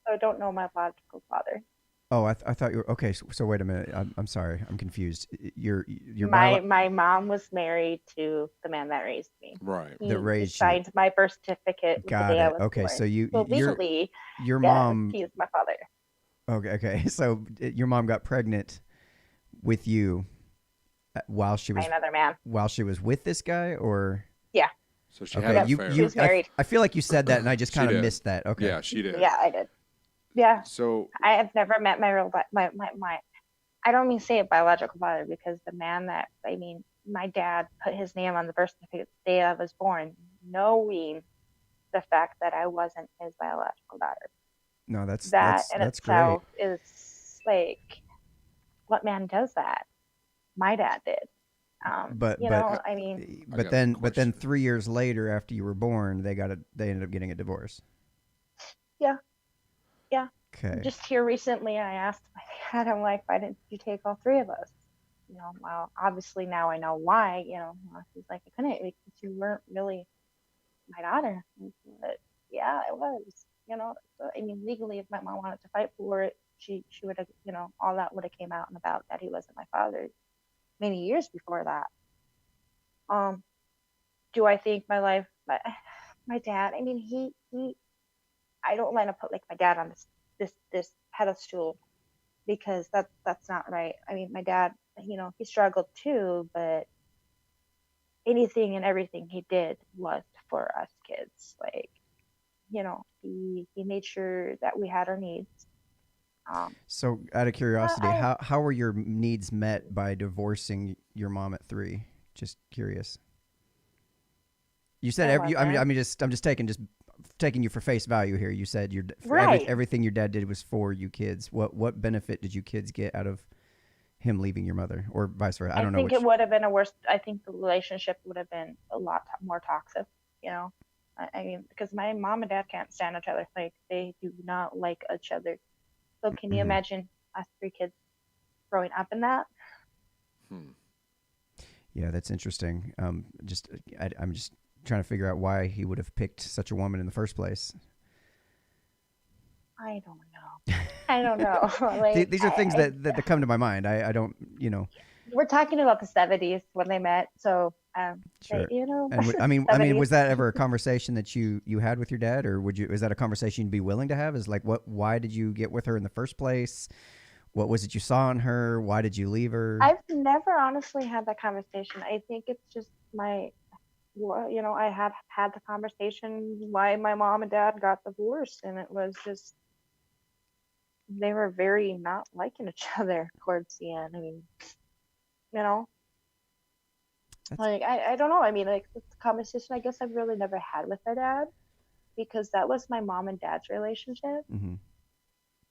I don't know my biological father. Oh, I thought you were, okay. So wait a minute. I'm sorry. I'm confused. My mom was married to the man that raised me. Right. That raised you. Signed my birth certificate. Got the day it. I was Okay. born. So your yeah, mom. He is my father. Okay. So your mom got pregnant with you while she was another man. While she was with this guy, or yeah. So she had she was married. I feel like you said that, and I just kind of missed that. Okay. Yeah, she did. Yeah, I did. Yeah. So I have never met my real my I don't mean say it biological father, because the man that my dad put his name on the birth certificate the day I was born, knowing the fact that I wasn't his biological daughter. No, that's itself great. Is like, what man does that? My dad did. But You know, I mean, I got a then question. 3 years later, after you were born, they ended up getting a divorce. yeah, yeah. Okay. Just here recently, I asked my dad, I'm like, why didn't you take all three of us? You know, well, obviously now I know why. You know, he's like, I couldn't because you weren't really my daughter. But yeah, it was. You know, so, I mean, legally, if my mom wanted to fight for it, she would have, you know, all that would have came out and about that he wasn't my father many years before that. Um, do I think my dad? I mean, he I don't want to put like my dad on this pedestal because that's not right. I mean, my dad, you know, he struggled too, but anything and everything he did was for us kids. Like, you know, he made sure that we had our needs. So, out of curiosity, I how were your needs met by divorcing your mom at 3? Just curious. You said I every. wasn't I'm just taking you for face value here. You said right. everything your dad did was for you kids. What benefit did you kids get out of him leaving your mother, or vice versa? I I don't know think it which. would have been a worse. I think the relationship would have been a lot more toxic. You know, I mean, because my mom and dad can't stand each other. Like they do not like each other. So can you Mhm. imagine us three kids growing up in that? Hmm. Yeah, that's interesting. I'm just trying to figure out why he would have picked such a woman in the first place. I don't know. I don't know. Like These are things that come to my mind. I don't, you know, we're talking about the 70s when they met. So, sure. you know, And was 70s. that ever a conversation that you had with your dad, or is that a conversation you'd be willing to have? Is like, why did you get with her in the first place? What was it you saw in her? Why did you leave her? I've never honestly had that conversation. I think it's just you know, I had the conversation why my mom and dad got divorced, and it was just they were very not liking each other towards the end. I mean, you know, That's like I don't know. I mean, like it's a conversation I guess I've really never had with my dad because that was my mom and dad's relationship mm-hmm.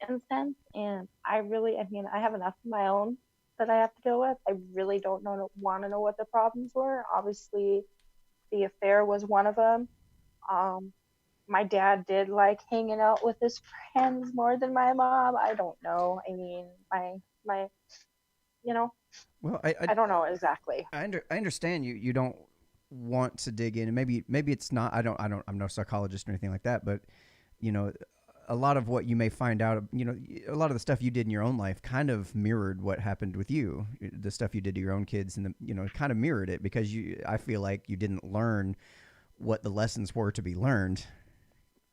in a sense. And I mean, I have enough of my own that I have to deal with. I really don't want to know what the problems were. Obviously, the affair was one of them. Um, my dad did like hanging out with his friends more than my mom. I don't know. I mean, my you know, Well, I don't know exactly. I understand you don't want to dig in, and maybe it's not. I'm no psychologist or anything like that, but you know, a lot of what you may find out, you know, a lot of the stuff you did in your own life kind of mirrored what happened with you. The stuff you did to your own kids, and kind of mirrored it because I feel like you didn't learn what the lessons were to be learned.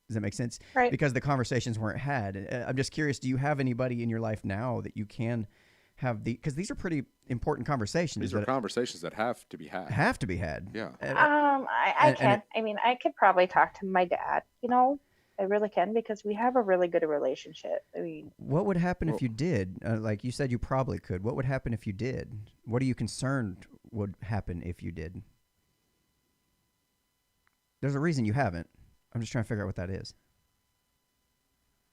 Does that make sense? Right. Because the conversations weren't had. I'm just curious. Do you have anybody in your life now that you can have because these are pretty important conversations. These are conversations that have to be had. Have to be had. Yeah. I can. I mean, I could probably talk to my dad. You know, I really can because we have a really good relationship. I mean, what would happen if you did? Like you said, you probably could. What would happen if you did? What are you concerned would happen if you did? There's a reason you haven't. I'm just trying to figure out what that is.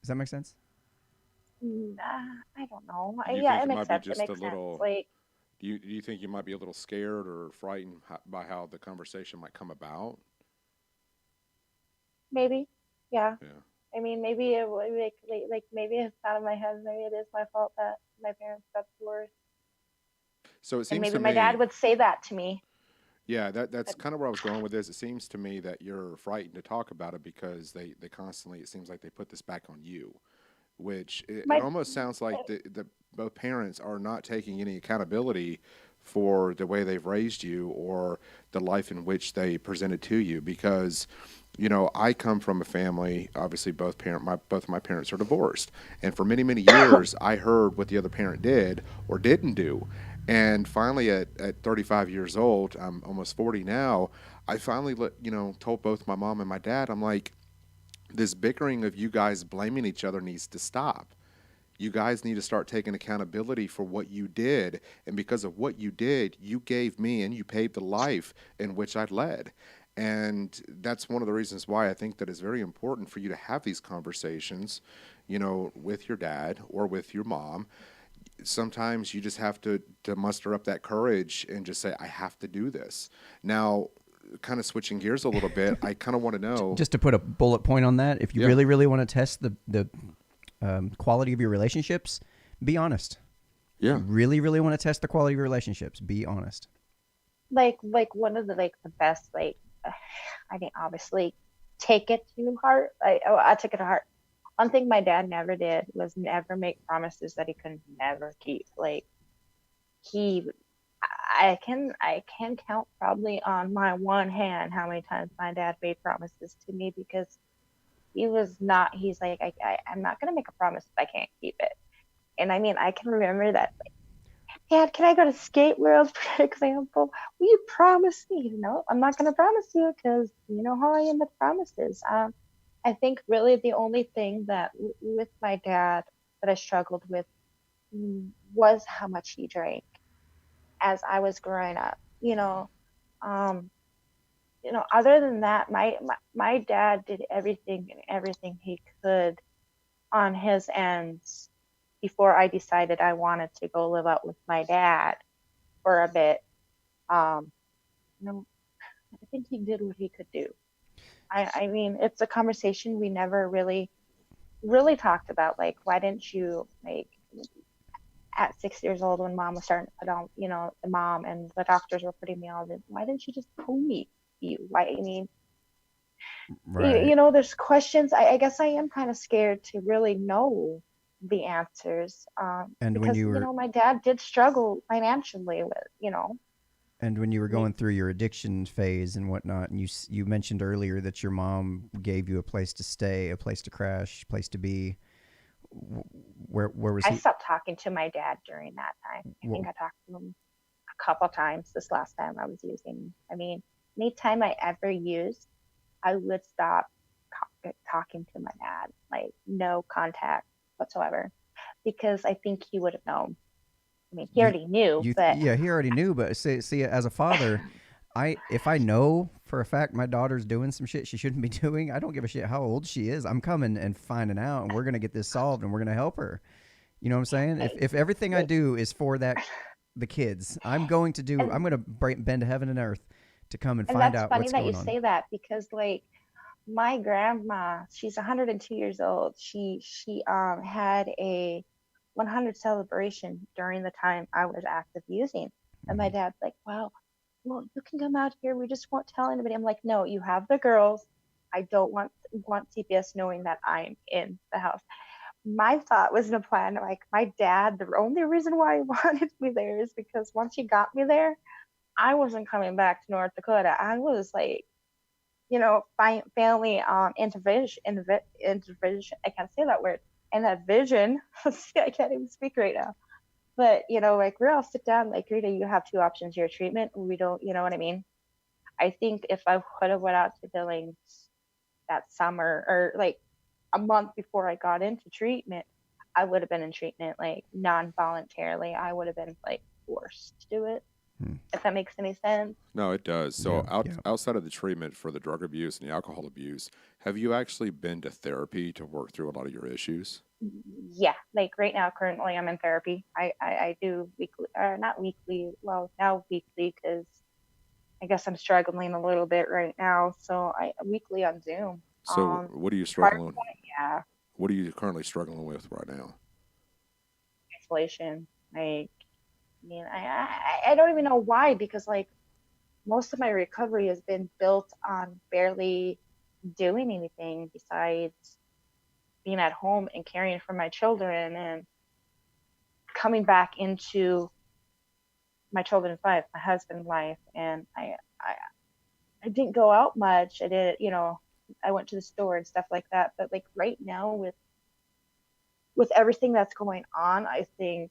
Does that make sense? I don't know. Do you Yeah, think it it makes might be sense. It just a makes sense. little? Like Do you think you might be a little scared or frightened by how the conversation might come about? maybe, yeah. Yeah. I mean, maybe it would like maybe it's out of my head. Maybe it is my fault that my parents got divorced, So it and seems maybe to my dad me, would say that to me. yeah, that's But kind of where I was going with this. It seems to me that you're frightened to talk about it because they constantly, it seems like they put this back on you, which it my almost sounds like the both parents are not taking any accountability for the way they've raised you or the life in which they presented to you because I come from a family, obviously both of my parents are divorced, and for many years I heard what the other parent did or didn't do. And finally at 35 years old, I'm almost 40 now, I finally told both my mom and my dad, I'm like, this bickering of you guys blaming each other needs to stop. You guys need to start taking accountability for what you did. And because of what you did, you gave me and you paved the life in which I led. And that's one of the reasons why I think that it's very important for you to have these conversations, with your dad or with your mom. sometimes you just have to muster up that courage and just say, I have to do this. Now, kind of switching gears a little bit, I kind of want to know. Just to put a bullet point on that, if you Yeah. really, really want to test the quality of your relationships, be honest. Yeah. If you really, really want to test the quality of your relationships, be honest. Like one of the the best I mean, obviously take it to heart. I took it to heart. One thing my dad never did was never make promises that he could never keep. Like he I can count probably on my one hand how many times my dad made promises to me, because he's like, I'm not gonna make a promise if I can't keep it. And I mean, I can remember that, like, Dad, can I go to Skate World, for example? Will you promise me? No, I'm not gonna promise you, because you know how I am with promises. I think really the only thing that with my dad that I struggled with was how much he drank as I was growing up. Um, other than that, my dad did everything he could on his ends before I decided I wanted to go live out with my dad for a bit. Um, I think he did what he could do. I mean, it's a conversation we never really talked about. Like, why didn't you, like, at 6 years old, when mom was starting to put on, the mom and the doctors were putting me on, why didn't you just pull me? Why? I mean, Right. there's questions. I guess I am kind of scared to really know the answers, And when because you were my dad did struggle financially with. and when you were going through your addiction phase and whatnot, and you mentioned earlier that your mom gave you a place to stay, a place to crash, a place to be. Where was I he? stopped talking to my dad during that time. I think I talked to him a couple times this last time I was using. I mean, anytime I ever used, I would stop talking to my dad, like no contact whatsoever, because I think he would have known. I mean, he You, already knew, but yeah, he already knew. But see, as a father, if I know for a fact my daughter's doing some shit she shouldn't be doing, I don't give a shit how old she is. I'm coming and finding out, and we're gonna get this solved, and we're gonna help her. You know what I'm saying? If everything I do is for the kids, I'm going to do. and I'm gonna bend heaven and earth to come and and find that's out funny what's that you going on. say that, because like my grandma, she's 102 years old. She had a 100 celebration during the time I was active using, and my Mhm. dad's like, well, you can come out here. We just won't tell anybody. I'm like, no, you have the girls. I don't want CPS knowing that I'm in the house. My thought was in a plan, like my dad, the only reason why he wanted me there is because once he got me there, I wasn't coming back to North Dakota. I was like, family intervention. I can't say that word. And that vision, I can't even speak right now. But like we're all sit down, like, Rita, you have two options: your treatment, or we don't. You know what I mean? I think if I would have went out to Billings that summer, or like a month before I got into treatment, I would have been in treatment like non-voluntarily. I would have been like forced to do it, Hmm. if that makes any sense. No, it does. Yeah, So yeah. outside of the treatment for the drug abuse and the alcohol abuse, have you actually been to therapy to work through a lot of your issues? Yeah, like right now, currently I'm in therapy. I do weekly, or not weekly, well, now weekly, because I guess I'm struggling a little bit right now. So I weekly on Zoom. So what are you Prior to struggling? that, yeah, What are you currently struggling with right now? isolation. Like, I mean, I don't even know why, because like most of my recovery has been built on barely doing anything besides being at home and caring for my children, and coming back into my children's life, my husband's life. And I didn't go out much. I did, I went to the store and stuff like that. But like right now, with everything that's going on, I think,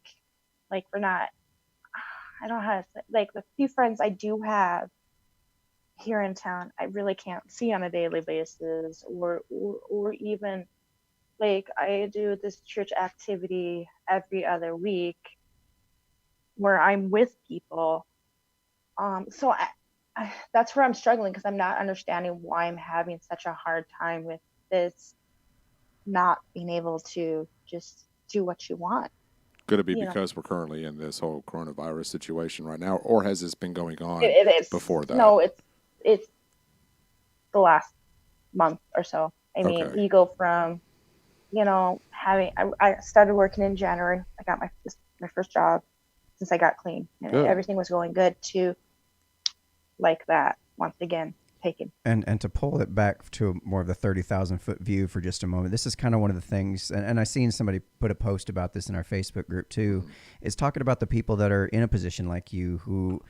like, we're not. I don't know how to say, like, the few friends I do have here in town, I really can't see on a daily basis, or even like I do this church activity every other week where I'm with people. So that's where I'm struggling, because I'm not understanding why I'm having such a hard time with this, not being able to just do what you want. Could it be you know, because we're currently in this whole coronavirus situation right now, or has this been going on it is. before that? No, it's the last month or so. I mean, Okay. you go from, I started working in January. I got my first job since I got clean, and Good. everything was going good, to like that once again taken. And to pull it back to more of the 30,000-foot view for just a moment, this is kind of one of the things, and I seen somebody put a post about this in our Facebook group too, is talking about the people that are in a position like you who,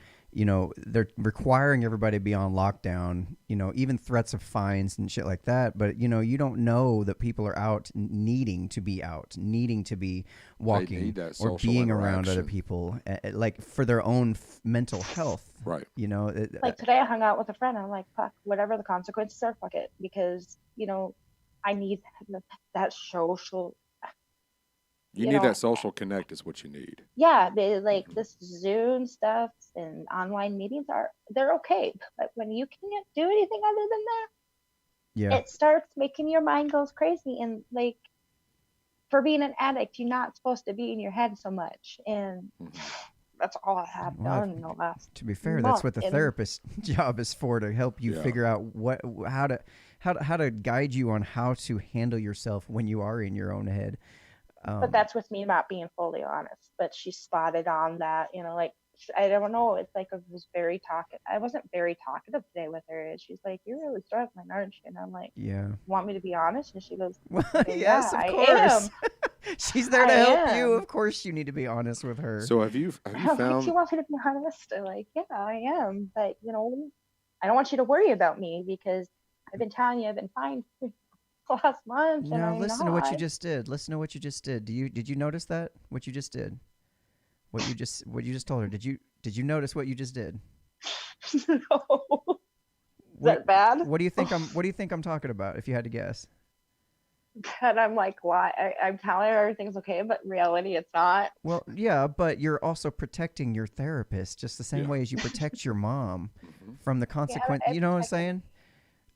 they're requiring everybody to be on lockdown, even threats of fines and shit like that. But, you don't know that people are out needing to be walking or being around other people, like for their own mental health. Right. Like today I hung out with a friend. I'm like, fuck, whatever the consequences are, fuck it. Because, I need that social. You need that social connect is what you need. Yeah, they like this Zoom stuff and online meetings they're okay. But when you can't do anything other than that, it starts making your mind goes crazy. And like, for being an addict, you're not supposed to be in your head so much. And that's all I have done in the last. To be fair, that's what the therapist job is for, to help you figure out how to guide you on how to handle yourself when you are in your own head. But that's with me not being fully honest. But she spotted on that, like, I don't know. It's like I was very talkative. I wasn't very talkative today with her. And she's like, "You're really struggling, aren't you?" And I'm like, "Yeah. Want me to be honest?" And she goes, well, "Yes, of course. I am." She's there to help you. Of course, you need to be honest with her. So have you found? Like, you want me to be honest? I'm like, yeah, I am. But I don't want you to worry about me, because I've been telling you I've been fine last month. No, listen to what you just did. Did you notice that? What you just did? What you just told her. Did you notice what you just did? No. Is that bad? What do you think I'm talking about, if you had to guess? But I'm like, why? I'm telling her everything's okay, but in reality it's not. Well, yeah, but you're also protecting your therapist just the same way as you protect your mom from the consequence. You know what I'm saying?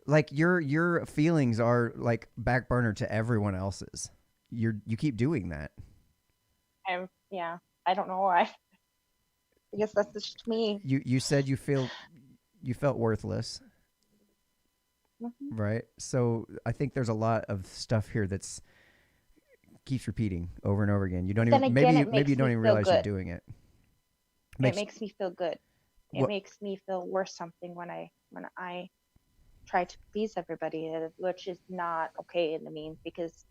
Like your feelings are like back burner to everyone else's. You keep doing that. I don't know why. I guess that's just me. You said you felt worthless. Right? So I think there's a lot of stuff here that's keeps repeating over and over again. You don't even maybe you don't even realize you're doing it. It makes me feel good. It makes me feel worth something when I try to please everybody, which is not okay in the mean, because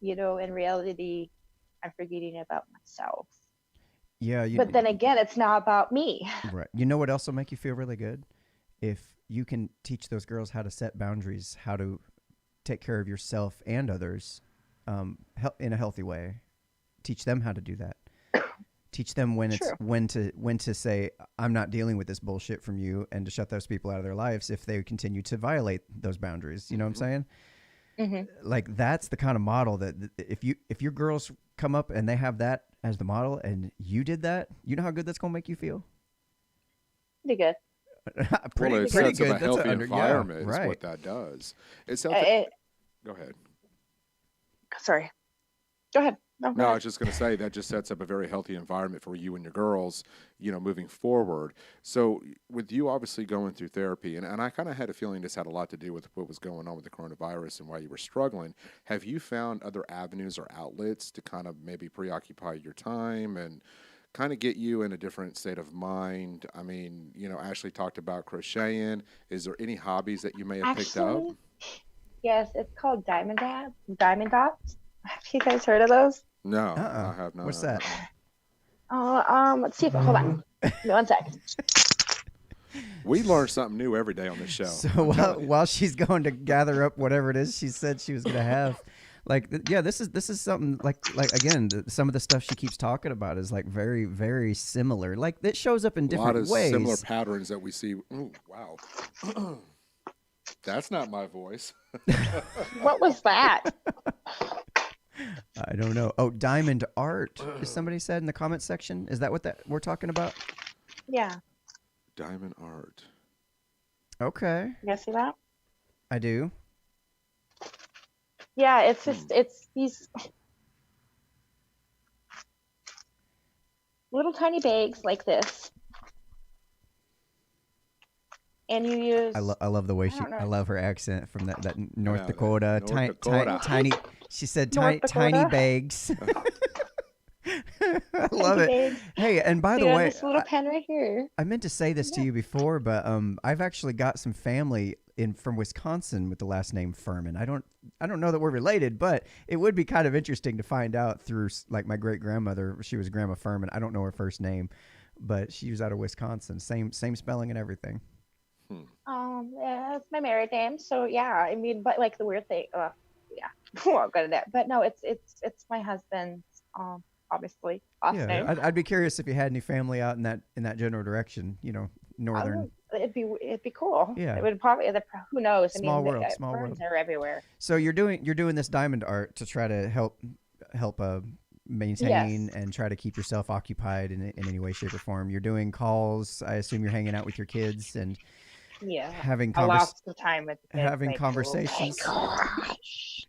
in reality I'm forgetting about myself. Yeah, but then again, it's not about me. Right. You know what else will make you feel really good? If you can teach those girls how to set boundaries, how to take care of yourself and others in a healthy way. Teach them how to do that. Teach them when to say, I'm not dealing with this bullshit from you, and to shut those people out of their lives if they continue to violate those boundaries. You know what I'm saying? Mm-hmm. Like, that's the kind of model that if your girls come up and they have that as the model and you did that, you know how good that's going to make you feel? Pretty good. It sets up a healthy environment is what that does. Go ahead. Sorry. Go ahead. No, I was just going to say that just sets up a very healthy environment for you and your girls, moving forward. So with you obviously going through therapy, and I kind of had a feeling this had a lot to do with what was going on with the coronavirus and why you were struggling. Have you found other avenues or outlets to kind of maybe preoccupy your time and kind of get you in a different state of mind? I mean, Ashley talked about crocheting. Is there any hobbies that you may have picked up? Yes, it's called diamond dots. Have you guys heard of those? No, I have not. What's that? Let's see if hold on. Give me 1 second. We learn something new every day on this show. So while she's going to gather up whatever it is she said she was going to have, this is something like again, some of the stuff she keeps talking about is like very, very similar. Like, it shows up in different ways. Similar patterns that we see. Ooh, wow. That's not my voice. What was that? I don't know. Oh, diamond art, as somebody said in the comment section. Is that what we're talking about? Yeah. Diamond art. Okay. You guys see that? I do. Yeah, it's just it's these. little tiny bags like this, and you use, I love the way I don't I know, love her accent from that Yeah, North that Dakota. North Dakota. Tiny. She said North tiny Dakota. bags. I love Tiny it. bags. Hey, and by So the you have way, this little pen right here. I meant to say this to Yeah. you before, but I've actually got some family in from Wisconsin with the last name Fuhrman. I don't know that we're related, but it would be kind of interesting to find out through like my great grandmother. She was Grandma Fuhrman. I don't know her first name, but she was out of Wisconsin. Same spelling and everything. Hmm. Yeah, that's my married name. So yeah, I mean, but like the weird thing, yeah, we won't go to that. But no, it's my husband's, obviously last Yeah, name. I'd be curious if you had any family out in that general direction. You know, northern. It'd be cool. Yeah, It would probably, who knows? I small mean, world, small ferns world. are everywhere. So you're doing this diamond art to try to help maintain Yes. and try to keep yourself occupied in any way, shape, or form. You're doing calls. I assume you're hanging out with your kids and Yeah. having A lot of time with the kids. having Like, oh my conversations. gosh.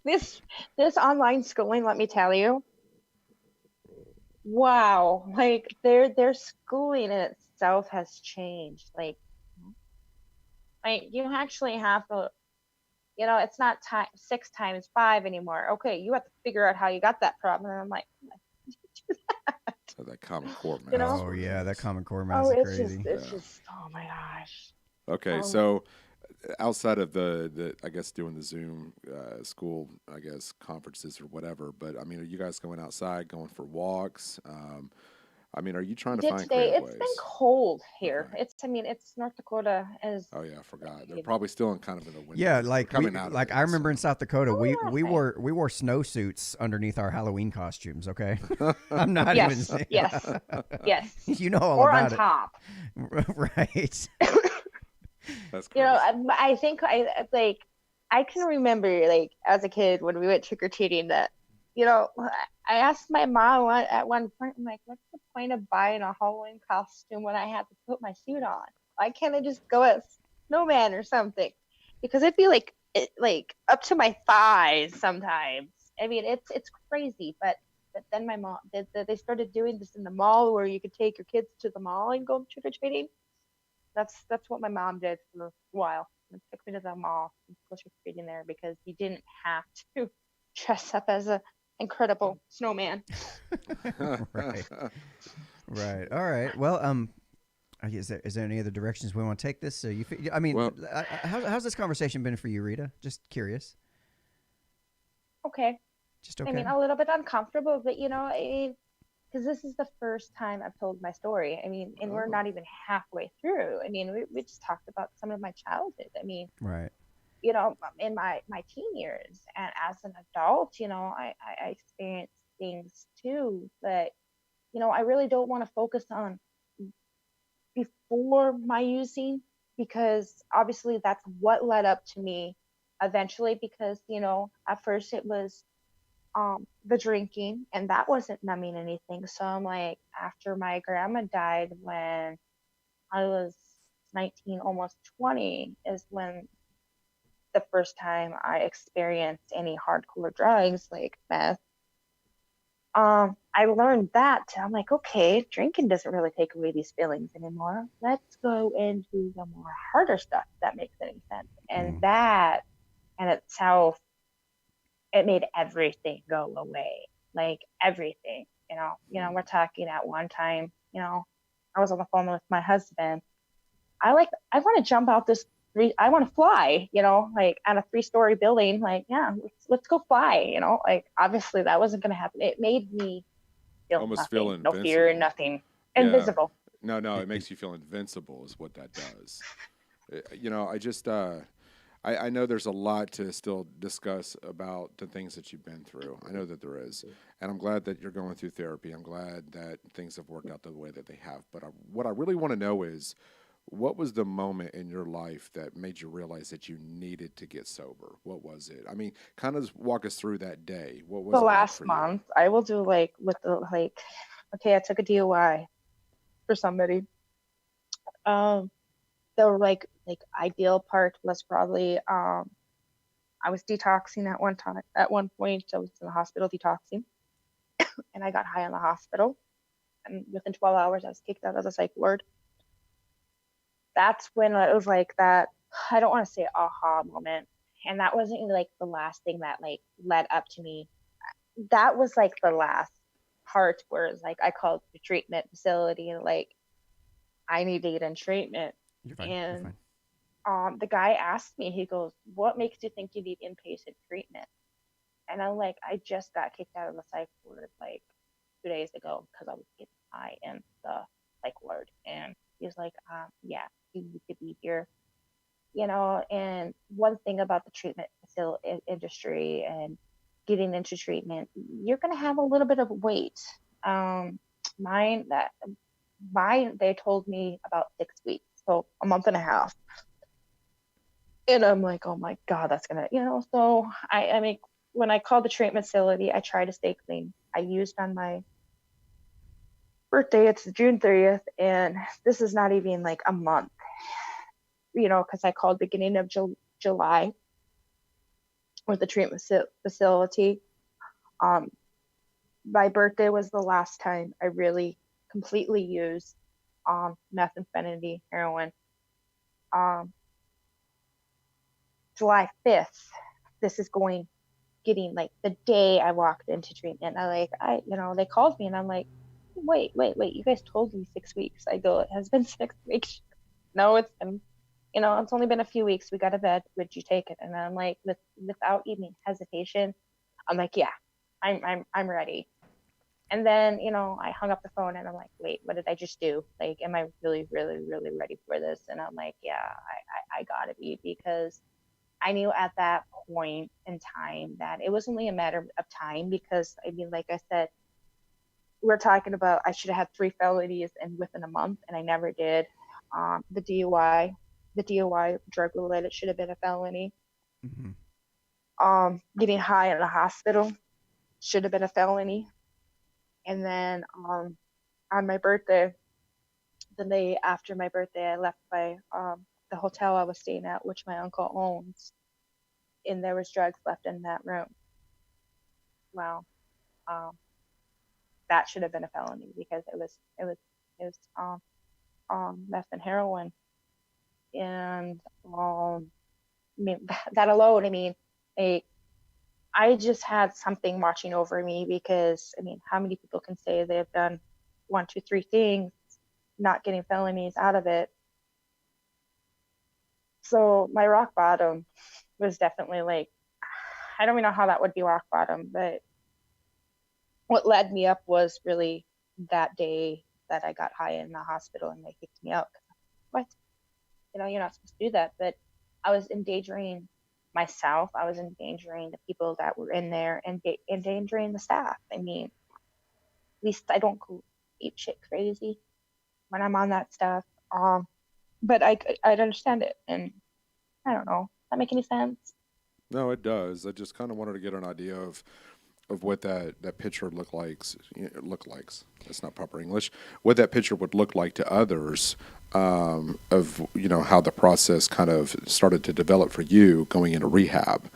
This this online schooling, let me tell you, wow, like their schooling in itself has changed. Like you actually have to, it's not time 6 times 5 anymore. Okay, you have to figure out how you got that problem. And I'm like, So that Common Core you know, Oh math. yeah, that Common Core math oh, is crazy. it's Yeah. just, oh my gosh. Okay, Um, so outside of the I guess doing the Zoom school, I guess conferences or whatever, but I mean, are you guys going outside, going for walks? I mean, are you trying we to did find today. creative It's been ways? cold here. Okay. It's North Dakota is, Oh yeah, I forgot. They're you probably still in kind of in the winter. Yeah, We're coming out of like it, I remember in so. South Dakota, oh, yeah, we wore snowsuits underneath our Halloween costumes. Okay, I'm not yes, even. yes, yes, You know all or on about it, top. right? That's You crazy. know, I think I can remember like as a kid when we went trick or treating that, I asked my mom at one point, I'm like, what's the point of buying a Halloween costume when I have to put my suit on? Why can't I just go as snowman or something? Because it'd be like up to my thighs sometimes. I mean, it's crazy, but then my mom they started doing this in the mall where you could take your kids to the mall and go trick or treating. That's what my mom did for a while. It took me to the mall and go trick or treating there because you didn't have to dress up as a incredible snowman. Right, right. All right. Well, is there any other directions we want to take this? So I mean, Well, how's this conversation been for you, Rita? Just curious. Okay. Just I okay. mean, a little bit uncomfortable, but because this is the first time I've told my story. I mean, and we're Oh. not even halfway through. I mean, we just talked about some of my childhood. I mean, Right. in my teen years and as an adult, I experienced things too, but I really don't want to focus on before my using because obviously that's what led up to me eventually because at first it was the drinking and that wasn't numbing anything. So I'm like, after my grandma died when I was 19, almost 20, is when the first time I experienced any hardcore drugs like meth. I learned that I'm like, okay, drinking doesn't really take away these feelings anymore. Let's go into the more harder stuff if that makes any sense. And Mm. that in itself, it made everything go away. Like everything, we're talking at one time, I was on the phone with my husband. I want to jump out this I want to fly, like at a 3-story building. Like, yeah, let's go fly, like obviously that wasn't going to happen. It made me feel Almost nothing, feel no fear, invincible. nothing, Yeah. invisible. No, it makes you feel invincible is what that does. I just I know there's a lot to still discuss about the things that you've been through. I know that there is, and I'm glad that you're going through therapy. I'm glad that things have worked out the way that they have. But what I really want to know is, what was the moment in your life that made you realize that you needed to get sober? What was it? I mean, kind of walk us through that day. What was The it like last for you? month, I will do okay, I took a DUI for somebody. The ideal part was probably I was detoxing at one time. At one point, I was in the hospital detoxing, and I got high in the hospital. and within 12 hours I was kicked out of the psych ward. That's when it was like that, I don't want to say aha moment. And that wasn't like the last thing that like led up to me. That was like the last part where it's like I called the treatment facility and like I need to get in treatment. You're fine. And You're fine. the guy asked me, he goes, "What makes you think you need inpatient treatment?" And I'm like, I just got kicked out of the psych ward like 2 days ago because I was getting high in the psych ward. And he was like, yeah, you need to be here. And one thing about the treatment facility industry and getting into treatment, you're going to have a little bit of wait. Mine, they told me about 6 weeks, so a month and a half. And I'm like, oh my God, that's going to, so I mean, when I called the treatment facility, I try to stay clean. I used on my birthday, it's June 30th, and this is not even like a month, because I called beginning of July with the treatment facility. My birthday was the last time I really completely used methamphetamine, heroin. July 5th, this is getting like the day I walked into treatment. They called me and I'm like, wait, you guys told me 6 weeks. I go, it has been 6 weeks. No, it's been, it's only been a few weeks. We got a bed. Would you take it? And I'm like, without even hesitation, I'm like, yeah, I'm ready. And then, I hung up the phone and I'm like, wait, what did I just do? Like, am I really, really, really ready for this? And I'm like, yeah, I gotta be, because I knew at that point in time that it was only a matter of time, because I mean, like I said, we're talking about, I should have had 3 felonies and within a month, and I never did. The DUI drug related should have been a felony. Mm-hmm. Getting high in the hospital should have been a felony. And then on my birthday, the day after my birthday, I left by the hotel I was staying at, which my uncle owns, and there was drugs left in that room. Well, that should have been a felony, because it was meth and heroin, and I mean, that alone, I mean, I just had something watching over me, because I mean, how many people can say they've done 1, 2, 3 things, not getting felonies out of it? So my rock bottom was definitely like, I don't even know how that would be rock bottom, but what led me up was really that day that I got high in the hospital and they kicked me out. What? You're not supposed to do that. But I was endangering myself. I was endangering the people that were in there, and endangering the staff. I mean, at least I don't go ape shit crazy when I'm on that stuff. But I'd understand it, and I don't know. Does that make any sense? No, it does. I just kind of wanted to get an idea of what that picture look likes. That's not proper English. What that picture would look like to others, of how the process kind of started to develop for you going into rehab,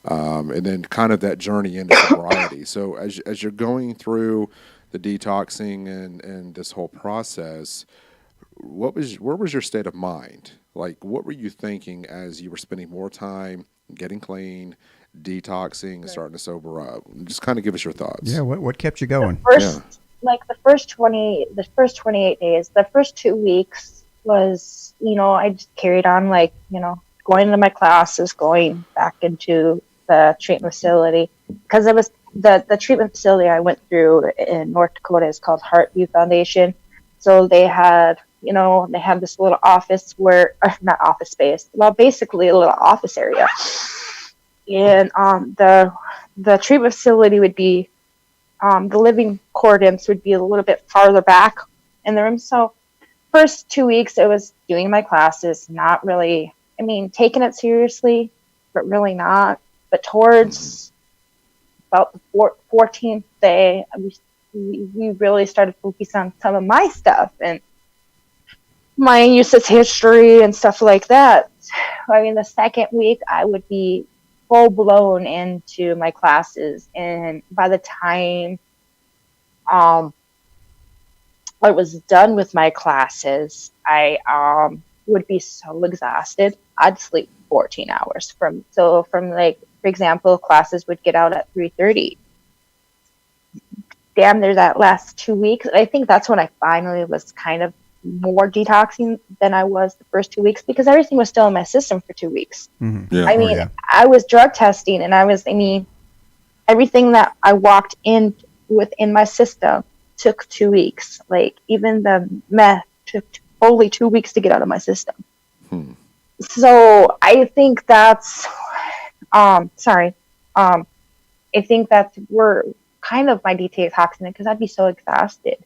and then kind of that journey into sobriety. So as you're going through the detoxing and this whole process, where was your state of mind? Like, what were you thinking as you were spending more time getting clean, detoxing, and starting to sober up? Just kind of give us your thoughts. Yeah, what kept you going? The first 28 days, the first 2 weeks was, I just carried on, like, going to my classes, going back into the treatment facility, because it was the treatment facility I went through in North Dakota is called Heartview Foundation. So they had this little office not office space, well, basically a little office area. And the treatment facility would be, the living quarters would be a little bit farther back in the room. So first 2 weeks, it was doing my classes, not really, I mean, taking it seriously, but really not. But towards about the 14th day, we really started focusing on some of my stuff and my usage history and stuff like that. I mean, the second week, I would be full blown into my classes, and by the time I was done with my classes, I would be so exhausted. I'd sleep 14 hours from like, for example, classes would get out at 3:30. Damn near that last 2 weeks. I think that's when I finally was kind of more detoxing than I was the first 2 weeks, because everything was still in my system for 2 weeks. Yeah. I Oh, mean, yeah. I was drug testing, and everything that I walked in within my system took 2 weeks. Like, even the meth took only 2 weeks to get out of my system. So I think that's, sorry, I think that's where kind of my detoxing, because I'd be so exhausted,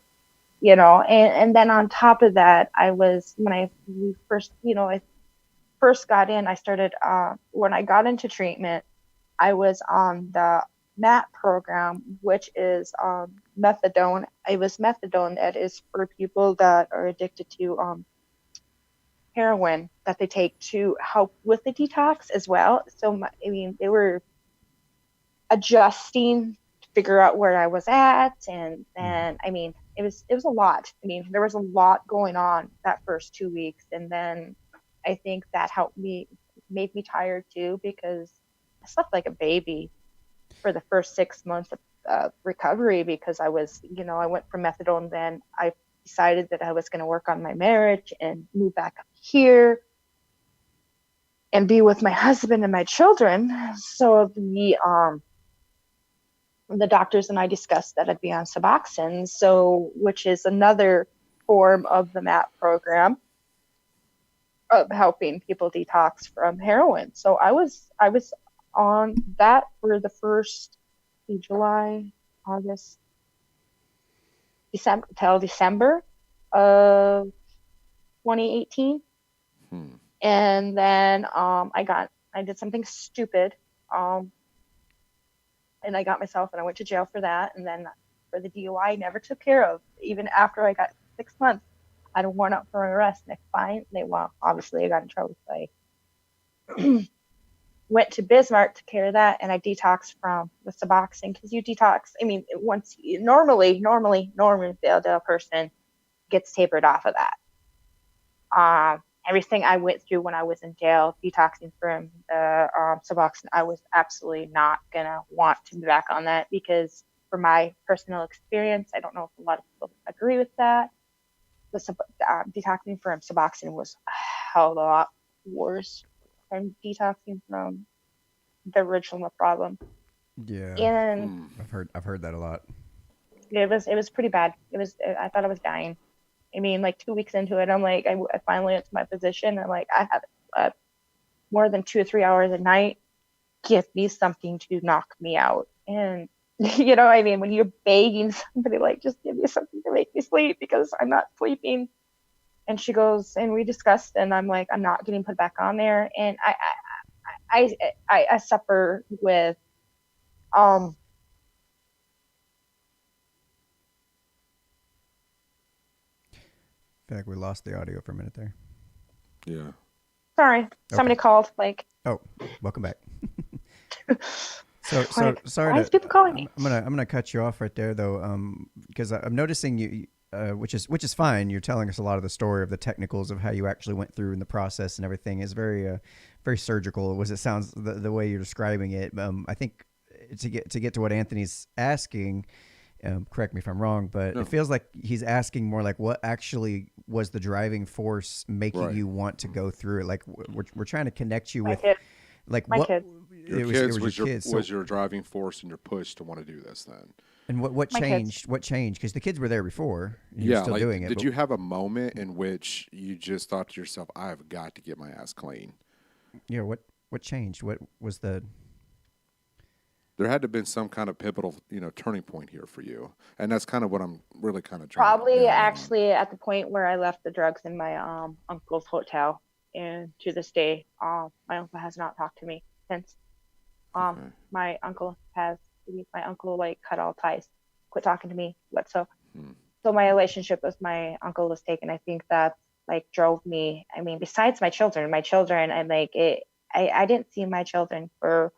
and then on top of that, I was, when I first, I first got in, I started, when I got into treatment, I was on the MAT program, which is methadone. It was methadone that is for people that are addicted to heroin, that they take to help with the detox as well. So, they were adjusting to figure out where I was at, and then, it was a lot. There was a lot going on that first 2 weeks, and then I think that made me tired too, because I slept like a baby for the first 6 months of recovery, because I went from methadone. Then I decided that I was going to work on my marriage and move back up here and be with my husband and my children. So the doctors and I discussed that I'd be on Suboxone, which is another form of the MAT program of helping people detox from heroin. So I was on that for the first July, August, December, till December of 2018. And then I did something stupid, and I got myself, and I went to jail for that. And then for the DUI, I never took care of. Even after I got 6 months, I had a warrant out for an arrest, and obviously I got in trouble. So I went to Bismarck to care of that, and I detoxed from the Suboxone, because you detox. Once normally the adult person gets tapered off of that. Everything I went through when I was in jail, detoxing from the Suboxone, I was absolutely not gonna want to be back on that, because for my personal experience, I don't know if a lot of people agree with that, detoxing from Suboxone was a hell of a lot worse than detoxing from the original problem. Yeah. And I've heard that a lot. it was pretty bad. I thought I was dying. Like 2 weeks into it, I'm like, I finally went to my physician. I'm like, I have more than 2 or 3 hours a night. Give me something to knock me out. And when you're begging somebody, like, just give me something to make me sleep, because I'm not sleeping. And she goes, and we discussed, and I'm like, I'm not getting put back on there. And I suffer with I feel like we lost the audio for a minute there. Yeah. sorry, somebody called, like, Oh, welcome back. So sorry. Why is people calling me? I'm gonna cut you off right there, though, because I'm noticing you, which is fine. You're telling us a lot of the story of the technicals of how you actually went through in the process, and everything is very very surgical. It sounds the way you're describing it. I think to get to what Anthony's asking. Correct me if I'm wrong, but it feels like he's asking more like, what actually was the driving force making you want to go through it? Like, we're trying to connect you with kids. like My what kids. Your it kids your kids. was your driving force and your push to want to do this then. And what My changed? kids. What changed? Because the kids were there before. And you're still doing it. Did you have a moment in which you just thought to yourself, "I've got to get my ass clean"? Yeah. What changed? What was the? There had to have been some kind of pivotal, turning point here for you, and that's kind of what I'm really kind of trying. Probably actually at the point where I left the drugs in my uncle's hotel, and to this day, my uncle has not talked to me since. My uncle like cut all ties, quit talking to me. So my relationship with my uncle was taken. I think that like drove me. Besides my children, I'm like I didn't see my children for